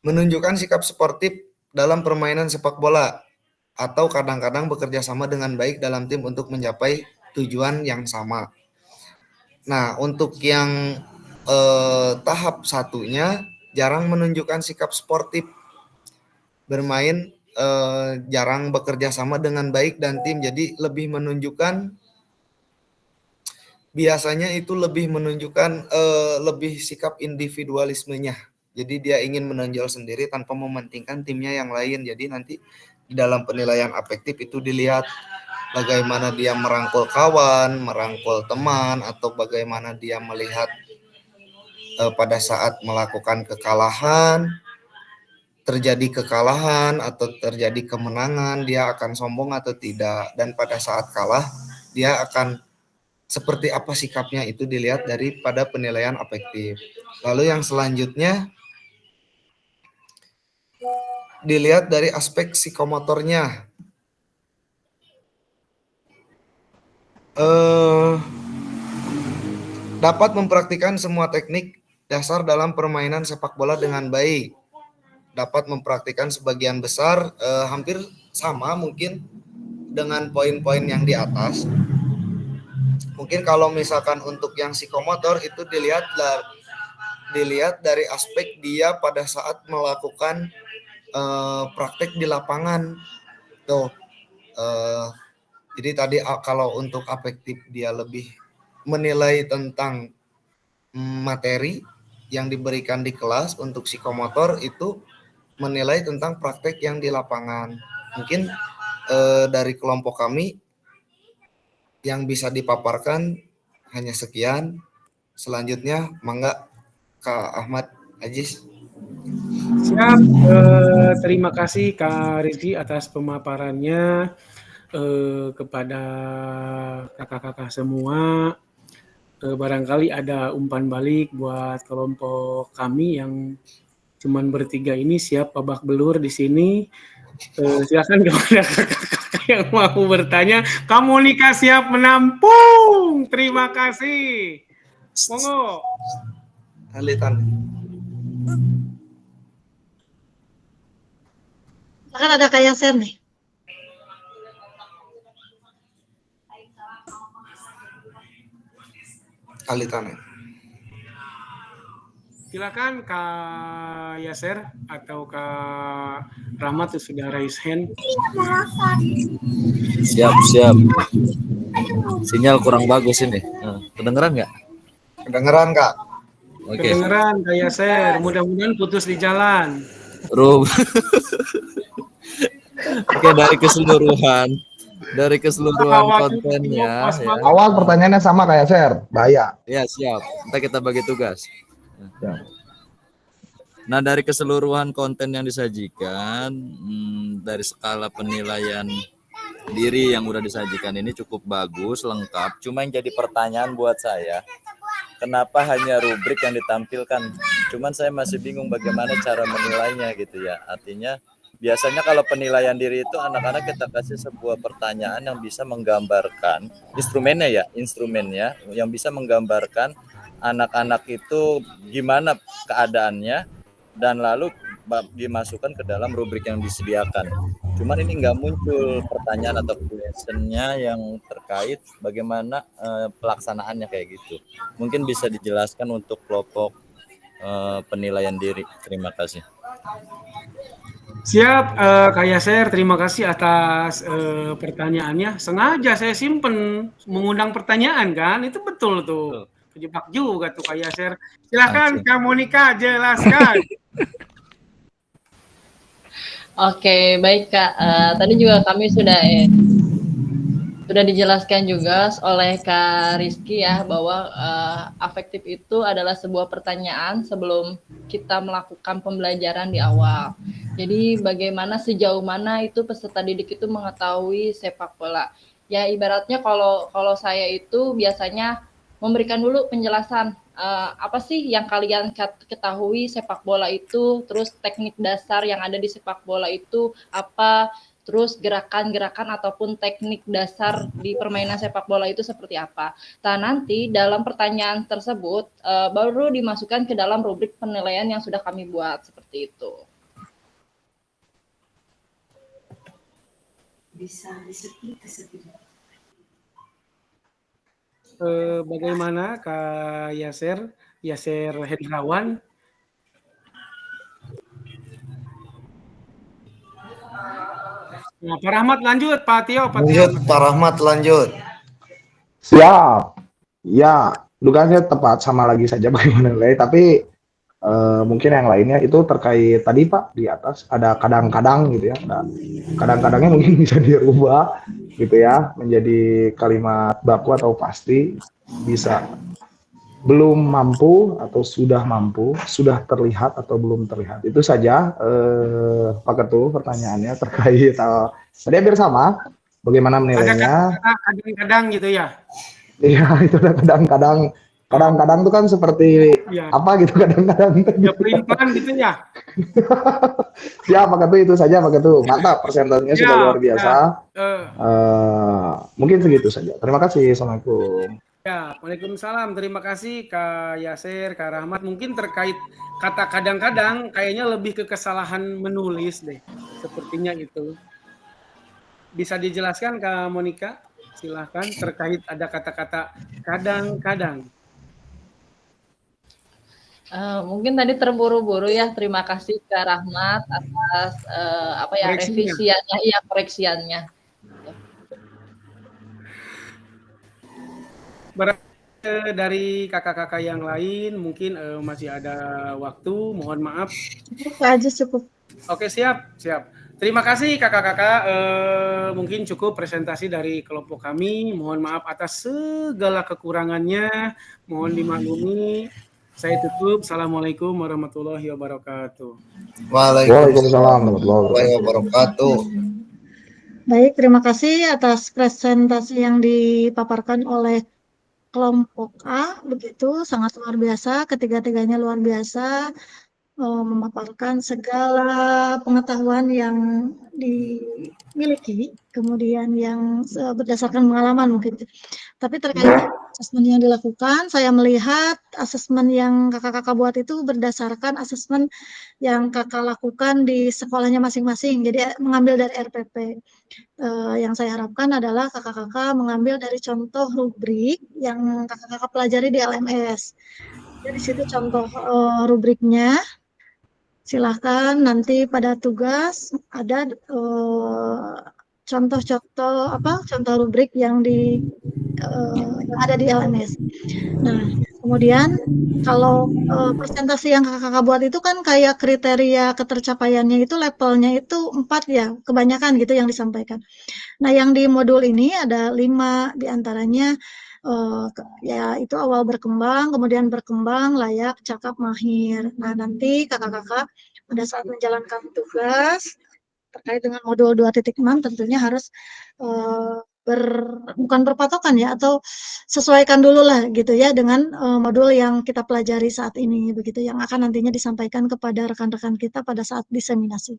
menunjukkan sikap sportif dalam permainan sepak bola, atau kadang-kadang bekerja sama dengan baik dalam tim untuk mencapai tujuan yang sama. Nah, untuk yang tahap satunya jarang menunjukkan sikap sportif bermain, jarang bekerja sama dengan baik dan tim, jadi lebih menunjukkan, biasanya itu lebih menunjukkan lebih sikap individualismenya. Jadi dia ingin menonjol sendiri tanpa mementingkan timnya yang lain. Jadi nanti di dalam penilaian afektif itu dilihat bagaimana dia merangkul kawan, merangkul teman, atau bagaimana dia melihat pada saat melakukan kekalahan, terjadi kekalahan atau terjadi kemenangan, dia akan sombong atau tidak, dan pada saat kalah dia akan seperti apa sikapnya, itu dilihat daripada penilaian afektif. Lalu yang selanjutnya dilihat dari aspek psikomotornya. Dapat mempraktikkan semua teknik dasar dalam permainan sepak bola dengan baik. Dapat mempraktikkan sebagian besar, hampir sama mungkin dengan poin-poin yang di atas. Mungkin kalau misalkan untuk yang psikomotor itu dilihat dari aspek dia pada saat melakukan praktek di lapangan. Tuh, jadi tadi kalau untuk afektif dia lebih menilai tentang materi yang diberikan di kelas, untuk psikomotor itu menilai tentang praktek yang di lapangan. Mungkin dari kelompok kami yang bisa dipaparkan hanya sekian. Selanjutnya mangga Kak Ahmad Ajis. Siap, terima kasih Kak Rizky atas pemaparannya kepada kakak-kakak semua. Barangkali ada umpan balik buat kelompok kami yang cuman bertiga ini, siap babak belur di sini. Silakan kepada kakak-kakak yang mau bertanya. Kamonika siap menampung. Terima kasih. Monggo. Alitan. Kan ada Kak Yaser nih. Alitan. Silakan Kak Yaser atau Kak Rahmat sudah raise hand. Siap. Sinyal kurang bagus ini. Kedengeran nggak? Kedengeran Kak. Oke. Kedengeran Kak Yaser. Mudah-mudahan putus di jalan. Oke, dari keseluruhan kontennya. Ya. Awal pertanyaannya sama kayak Yaser, bahaya. Ya siap. Ntar kita bagi tugas. Nah, dari keseluruhan konten yang disajikan, dari skala penilaian diri yang udah disajikan ini cukup bagus, lengkap. Cuma yang jadi pertanyaan buat saya, kenapa hanya rubrik yang ditampilkan? Cuman saya masih bingung bagaimana cara menilainya gitu ya. Artinya biasanya kalau penilaian diri itu anak-anak kita kasih sebuah pertanyaan yang bisa menggambarkan instrumennya yang bisa menggambarkan anak-anak itu gimana keadaannya dan lalu dimasukkan ke dalam rubrik yang disediakan. Cuman ini nggak muncul pertanyaan atau questionnya yang terkait bagaimana pelaksanaannya kayak gitu. Mungkin bisa dijelaskan untuk kelompok penilaian diri. Terima kasih. Siap, Kak Yaser, terima kasih atas pertanyaannya. Sengaja saya simpen mengundang pertanyaan kan, itu betul tuh. Kejebak juga tuh Kak Yaser. Silakan Kak Monika jelaskan. Oke, baik Kak. Tadi juga kami sudah dijelaskan juga oleh Kak Rizky ya bahwa afektif itu adalah sebuah pertanyaan sebelum kita melakukan pembelajaran di awal. Jadi bagaimana sejauh mana itu peserta didik itu mengetahui sepak bola. Ya ibaratnya kalau saya itu biasanya memberikan dulu penjelasan apa sih yang kalian ketahui sepak bola itu, terus teknik dasar yang ada di sepak bola itu apa, terus gerakan-gerakan ataupun teknik dasar di permainan sepak bola itu seperti apa. Nah nanti dalam pertanyaan tersebut baru dimasukkan ke dalam rubrik penilaian yang sudah kami buat seperti itu. Bisa disebut. Bagaimana Kak Yaser Hendrawan? Nah, Pak Rahmat lanjut, Pak Tio. Pak Rahmat lanjut. Siap. Ya, dugaannya tepat, sama lagi saja bagaimana nilai, tapi mungkin yang lainnya itu terkait tadi Pak di atas ada kadang-kadang gitu ya. Ada kadang-kadangnya mungkin bisa dirubah gitu ya menjadi kalimat baku atau pasti, bisa belum mampu atau sudah mampu, sudah terlihat atau belum terlihat. Itu saja Pak Ketua pertanyaannya terkait tadi hampir sama. Bagaimana Ada menilainya? kata-kata kadang-kadang gitu ya. Iya, itu udah kadang-kadang tuh kan seperti Iya. apa gitu kadang-kadang. Ya pelin-pelan gitu ya. Ya Pak Ketua itu saja Pak Ketua. Mantap, persentasenya sudah luar biasa. Mungkin segitu saja. Terima kasih. Assalamualaikum. Ya, Waalaikumsalam. Terima kasih Kak Yasir, Kak Rahmat. Mungkin terkait kata kadang-kadang kayaknya lebih ke kesalahan menulis deh. Sepertinya itu. Bisa dijelaskan Kak Monica? Silahkan terkait ada kata-kata kadang-kadang. Mungkin tadi terburu-buru ya. Terima kasih Kak Rahmat atas revisiannya, koreksiannya. Dari kakak-kakak yang lain mungkin masih ada waktu, mohon maaf. Cukup. Oke, siap. Terima kasih kakak-kakak, mungkin cukup presentasi dari kelompok kami. Mohon maaf atas segala kekurangannya, mohon dimaklumi. Saya tutup. Assalamualaikum warahmatullahi wabarakatuh. Waalaikumsalam warahmatullahi wabarakatuh. Baik, terima kasih atas presentasi yang dipaparkan oleh kelompok A, begitu sangat luar biasa, ketiga-tiganya luar biasa, memaparkan segala pengetahuan yang dimiliki, kemudian yang berdasarkan pengalaman mungkin. Tapi terkait asesmen yang dilakukan, saya melihat asesmen yang kakak-kakak buat itu berdasarkan asesmen yang kakak lakukan di sekolahnya masing-masing, jadi mengambil dari RPP. Yang saya harapkan adalah kakak-kakak mengambil dari contoh rubrik yang kakak-kakak pelajari di LMS. Jadi situ contoh rubriknya. Silahkan nanti pada tugas ada contoh rubrik yang ada di LMS. Nah, kemudian kalau presentasi yang kakak-kakak buat itu kan kayak kriteria ketercapaiannya itu levelnya itu 4 ya, kebanyakan gitu yang disampaikan. Nah, yang di modul ini ada 5 diantaranya ya itu awal berkembang, kemudian berkembang, layak, cakap, mahir. Nah, nanti kakak-kakak pada saat menjalankan tugas terkait dengan modul 2.6 tentunya harus bukan berpatokan ya, atau sesuaikan dulu lah gitu ya dengan modul yang kita pelajari saat ini begitu, yang akan nantinya disampaikan kepada rekan-rekan kita pada saat diseminasi.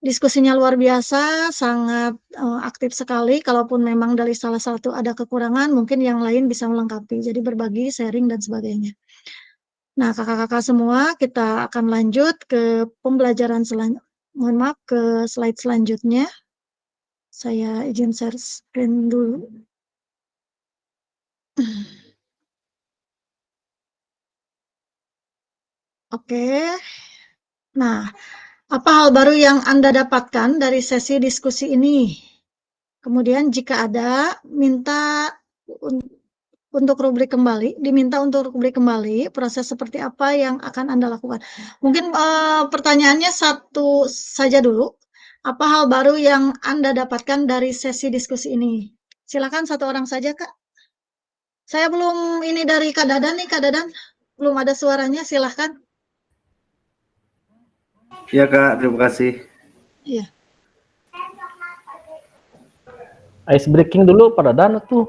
Diskusinya luar biasa, sangat aktif sekali. Kalaupun memang dari salah satu ada kekurangan, mungkin yang lain bisa melengkapi. Jadi berbagi, sharing, dan sebagainya. Nah, kakak-kakak semua, kita akan lanjut ke pembelajaran mohon maaf, ke slide selanjutnya. Saya izin share screen dulu. Oke. Nah, apa hal baru yang Anda dapatkan dari sesi diskusi ini? Kemudian jika ada, diminta untuk rubrik kembali, proses seperti apa yang akan Anda lakukan. Mungkin pertanyaannya satu saja dulu. Apa hal baru yang Anda dapatkan dari sesi diskusi ini? Silakan satu orang saja, Kak. Saya belum ini dari Kak Dadan nih, Kak Dadan. Belum ada suaranya, silahkan. Ya Kak, terima kasih. Iya. Ice breaking dulu pada Dana tuh.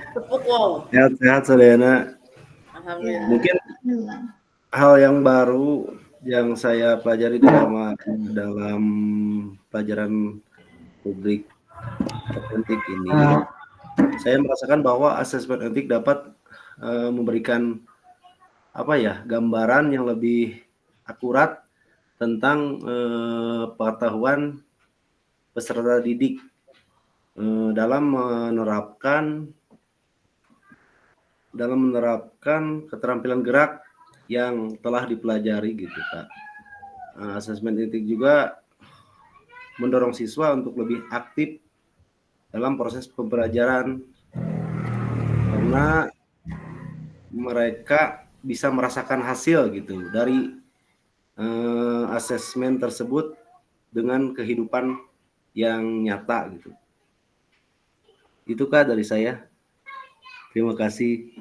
Tepuk wow. Sehat-sehat Sodayana. Alhamdulillah. Mungkin hal yang baru yang saya pelajari dalam pelajaran rubrik otentik ini, saya merasakan bahwa asesmen etik dapat memberikan gambaran yang lebih akurat tentang pengetahuan peserta didik dalam menerapkan keterampilan gerak yang telah dipelajari gitu Kak. Asesmen etik juga mendorong siswa untuk lebih aktif dalam proses pembelajaran karena mereka bisa merasakan hasil gitu dari asesmen tersebut dengan kehidupan yang nyata gitu. Itu Kak dari saya. Terima kasih.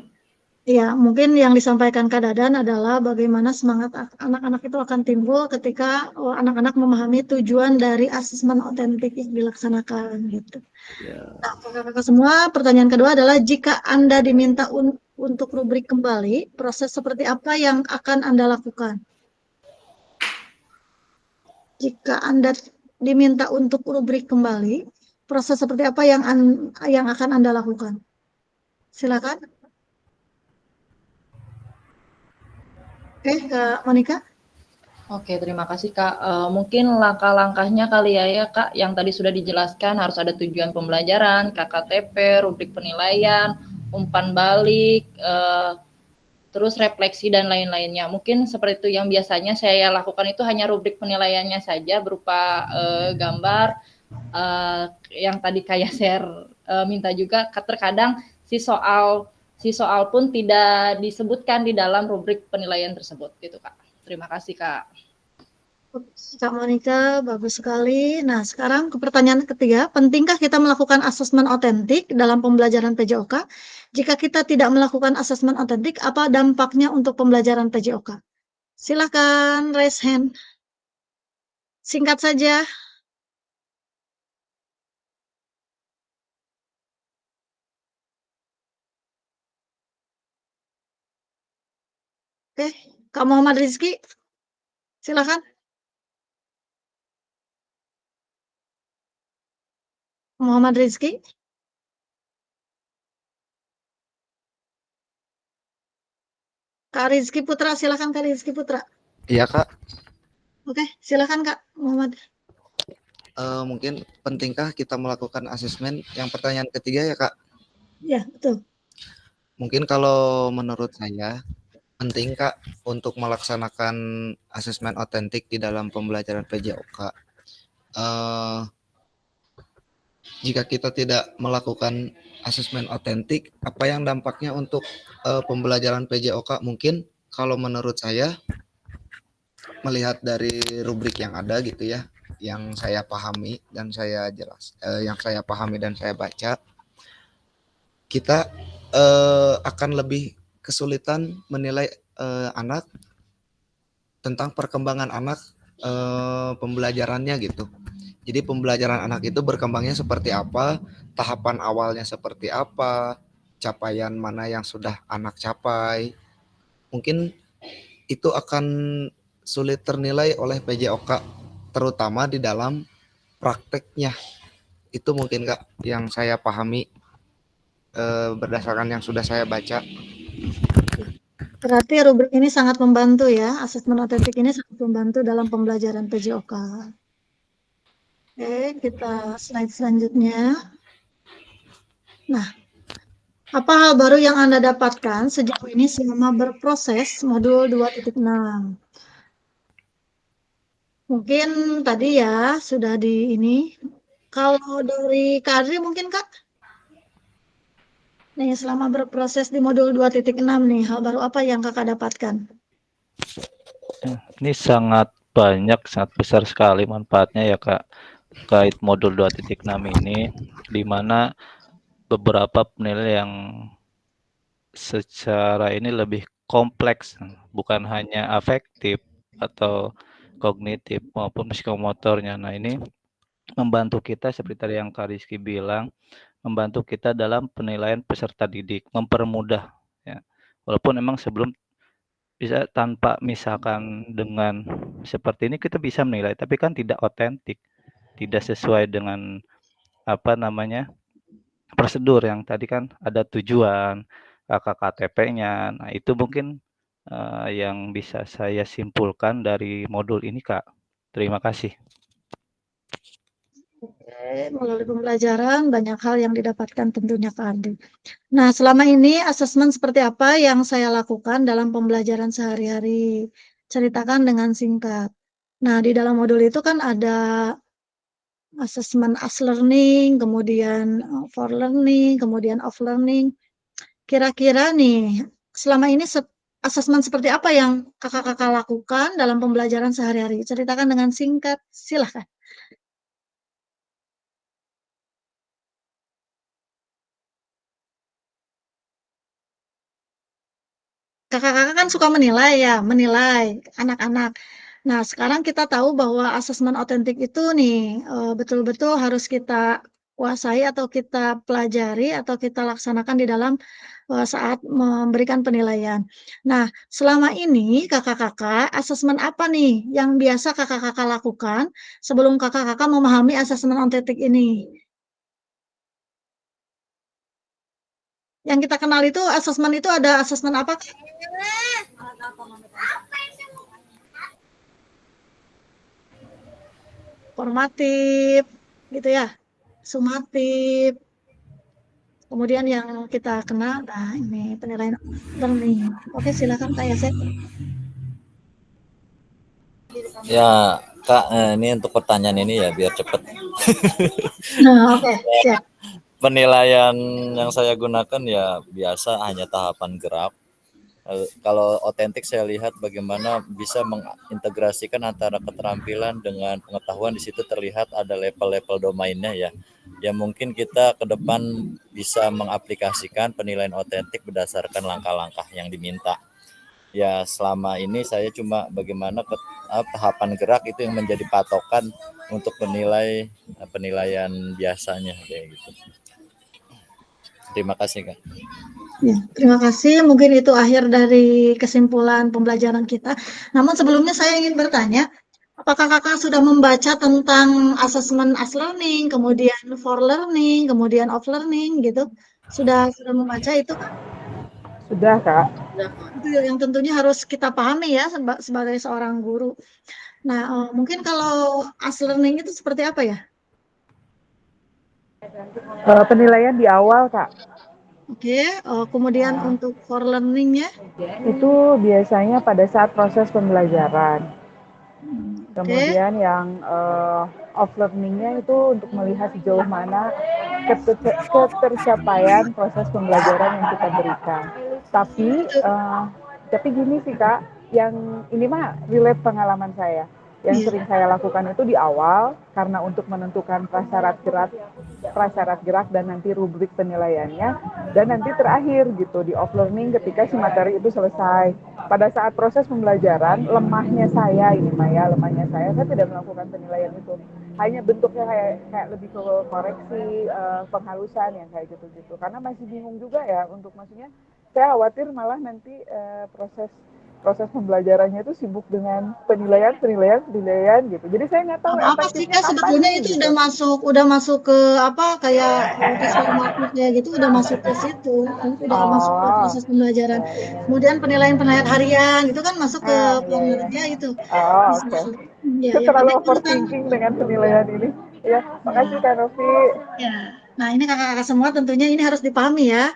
Ya, mungkin yang disampaikan Kak Dadan adalah bagaimana semangat anak-anak itu akan timbul ketika anak-anak memahami tujuan dari asesmen otentik yang dilaksanakan gitu. Ya. Nah, kakak-kakak semua, pertanyaan kedua adalah jika Anda diminta untuk rubrik kembali, proses seperti apa yang akan Anda lakukan? Jika Anda diminta untuk rubrik kembali, proses seperti apa yang akan Anda lakukan? Silakan. Oke, Kak Monika. Oke, terima kasih Kak. Mungkin langkah-langkahnya kali ya Kak, yang tadi sudah dijelaskan harus ada tujuan pembelajaran, KKTP, rubrik penilaian, umpan balik, terus refleksi dan lain-lainnya. Mungkin seperti itu yang biasanya saya lakukan itu hanya rubrik penilaiannya saja berupa gambar, yang tadi kayak share minta juga terkadang si soal pun tidak disebutkan di dalam rubrik penilaian tersebut gitu Kak. Terima kasih Kak. Kak Monika, bagus sekali. Nah, sekarang ke pertanyaan ketiga, pentingkah kita melakukan asesmen otentik dalam pembelajaran PJOK? Jika kita tidak melakukan asesmen otentik, apa dampaknya untuk pembelajaran PJOK? Silakan raise hand. Singkat saja. Oke, Kak Muhammad Rizky, silakan. Muhammad Rizky. Kak Rizky Putra, silakan Kak Rizky Putra. Iya Kak. Oke, silakan Kak Muhammad. Mungkin pentingkah kita melakukan asesmen? Yang pertanyaan ketiga ya Kak. Ya, betul. Mungkin kalau menurut saya penting Kak untuk melaksanakan asesmen otentik di dalam pembelajaran PJOK. Jika kita tidak melakukan asesmen otentik, apa yang dampaknya untuk pembelajaran PJOK? Mungkin kalau menurut saya melihat dari rubrik yang ada gitu ya, yang saya pahami dan saya pahami dan saya baca, kita akan lebih kesulitan menilai anak tentang perkembangan anak pembelajarannya gitu. Jadi pembelajaran anak itu berkembangnya seperti apa, tahapan awalnya seperti apa, capaian mana yang sudah anak capai. Mungkin itu akan sulit ternilai oleh PJOK, terutama di dalam prakteknya. Itu mungkin Kak yang saya pahami berdasarkan yang sudah saya baca. Berarti rubrik ini sangat membantu ya, asesmen otentik ini sangat membantu dalam pembelajaran PJOK. Oke, kita slide selanjutnya. Nah, apa hal baru yang Anda dapatkan sejauh ini selama berproses modul 2.6? Mungkin tadi ya sudah di ini. Kalau dari Kak Adri mungkin Kak? Nih, selama berproses di modul 2.6 nih, hal baru apa yang Kakak dapatkan? Ini sangat banyak, sangat besar sekali manfaatnya ya Kak, terkait modul 2.6 ini, di mana beberapa penilaian yang secara ini lebih kompleks, bukan hanya afektif atau kognitif maupun psikomotornya. Nah, ini membantu kita seperti tadi yang Kak Rizky bilang, membantu kita dalam penilaian peserta didik, mempermudah ya. Walaupun memang sebelum bisa tanpa misalkan dengan seperti ini kita bisa menilai, tapi kan tidak otentik, tidak sesuai dengan apa namanya prosedur yang tadi kan ada tujuan, KKTP-nya. Nah, itu mungkin yang bisa saya simpulkan dari modul ini Kak. Terima kasih. Oke, melalui pembelajaran banyak hal yang didapatkan tentunya Kak Andi. Nah, selama ini asesmen seperti apa yang saya lakukan dalam pembelajaran sehari-hari? Ceritakan dengan singkat. Nah, di dalam modul itu kan ada asesmen as learning, kemudian for learning, kemudian off learning. Kira-kira nih, selama ini asesmen seperti apa yang kakak-kakak lakukan dalam pembelajaran sehari-hari? Ceritakan dengan singkat, silahkan. kakak-kakak kan suka menilai ya, menilai anak-anak. Nah, sekarang kita tahu bahwa asesmen otentik itu nih betul-betul harus kita kuasai atau kita pelajari atau kita laksanakan di dalam saat memberikan penilaian. Nah, selama ini kakak-kakak asesmen apa nih yang biasa kakak-kakak lakukan sebelum kakak-kakak memahami asesmen otentik ini? Yang kita kenal itu asesmen itu ada asesmen apa? Formatif, gitu ya, sumatif. Kemudian yang kita kenal, nah ini penilaian learning. Oke, silakan Kak Yasef. Ya, Kak, ini untuk pertanyaan ini ya biar cepet. Nah, oke, siap. Penilaian yang saya gunakan ya biasa hanya tahapan gerak. Kalau otentik saya lihat bagaimana bisa mengintegrasikan antara keterampilan dengan pengetahuan. Di situ terlihat ada level-level domainnya ya. Ya mungkin kita ke depan bisa mengaplikasikan penilaian otentik berdasarkan langkah-langkah yang diminta. Ya selama ini saya cuma bagaimana tahapan gerak itu yang menjadi patokan untuk menilai penilaian biasanya kayak gitu. Terima kasih Kak. Ya, terima kasih. Mungkin itu akhir dari kesimpulan pembelajaran kita. Namun sebelumnya saya ingin bertanya, apakah kakak sudah membaca tentang asesmen as learning, kemudian for learning, kemudian off learning gitu? Sudah membaca itu Kak? Sudah Kak. Itu yang tentunya harus kita pahami ya sebagai seorang guru. Nah, mungkin kalau as learning itu seperti apa ya? Penilaian di awal Kak. Oke, kemudian untuk for learning-nya? Itu biasanya pada saat proses pembelajaran. Kemudian yang off learning-nya itu untuk melihat sejauh mana ketercapaian proses pembelajaran yang kita berikan. Tapi gini sih Kak, yang ini mah relate pengalaman saya. Yang sering saya lakukan itu di awal karena untuk menentukan prasyarat gerak dan nanti rubrik penilaiannya, dan nanti terakhir gitu di off learning ketika si materi itu selesai. Pada saat proses pembelajaran, lemahnya saya tidak melakukan penilaian itu. Hanya bentuknya kayak lebih ke koreksi, penghalusan yang kayak gitu-gitu. Karena masih bingung juga ya untuk maksudnya saya khawatir malah nanti proses pembelajarannya itu sibuk dengan penilaian gitu. Jadi saya nggak tahu apa sih Kak sebetulnya itu gitu. udah masuk ke apa kayak tes formatifnya gitu, udah masuk ke situ, udah masuk ke proses pembelajaran. Kemudian penilaian harian itu kan masuk ke plannernya itu. Oke. Ya, Terlalu overthinking dengan penilaian ini. Ya, makasih Kak Novi. Ya. Nah, ini kakak-kakak semua tentunya ini harus dipahami ya.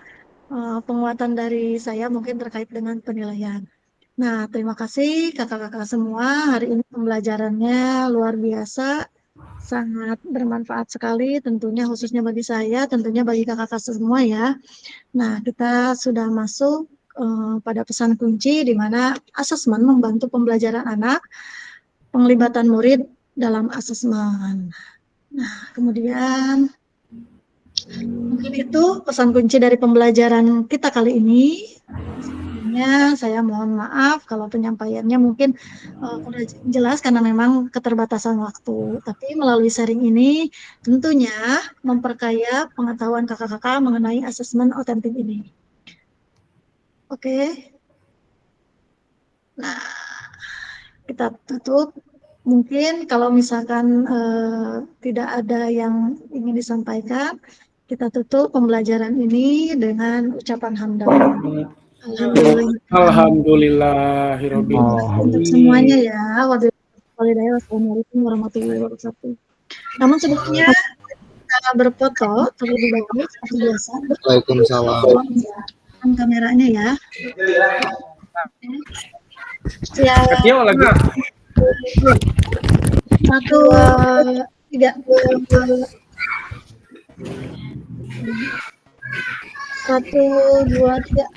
Penguatan dari saya mungkin terkait dengan penilaian. Nah, terima kasih kakak-kakak semua. Hari ini pembelajarannya luar biasa, sangat bermanfaat sekali tentunya khususnya bagi saya, tentunya bagi kakak-kakak semua ya. Nah, kita sudah masuk pada pesan kunci di mana asesmen membantu pembelajaran anak, penglibatan murid dalam asesmen. Nah, kemudian mungkin itu pesan kunci dari pembelajaran kita kali ini. Saya mohon maaf kalau penyampaiannya mungkin kurang jelas karena memang keterbatasan waktu. Tapi melalui sharing ini tentunya memperkaya pengetahuan kakak-kakak mengenai asesmen otentik ini. Oke. Nah, kita tutup. Mungkin kalau misalkan tidak ada yang ingin disampaikan, kita tutup pembelajaran ini dengan ucapan hamdalah. Alhamdulillahirabbil alamin. Untuk semuanya ya. Wassalamualaikum warahmatullahi wabarakatuh. Namun sebelumnya kita berfoto terlebih dahulu seperti biasa. Waalaikumsalam. Kameranya ya. Ya. Satu, tiga. Satu, dua, tiga.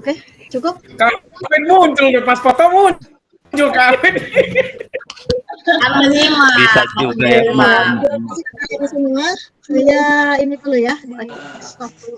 Oke, cukup. Kavin muncul deh pas foto muncul Kavin. Bisa juga ya. Semua, saya ini dulu ya. Stop dulu.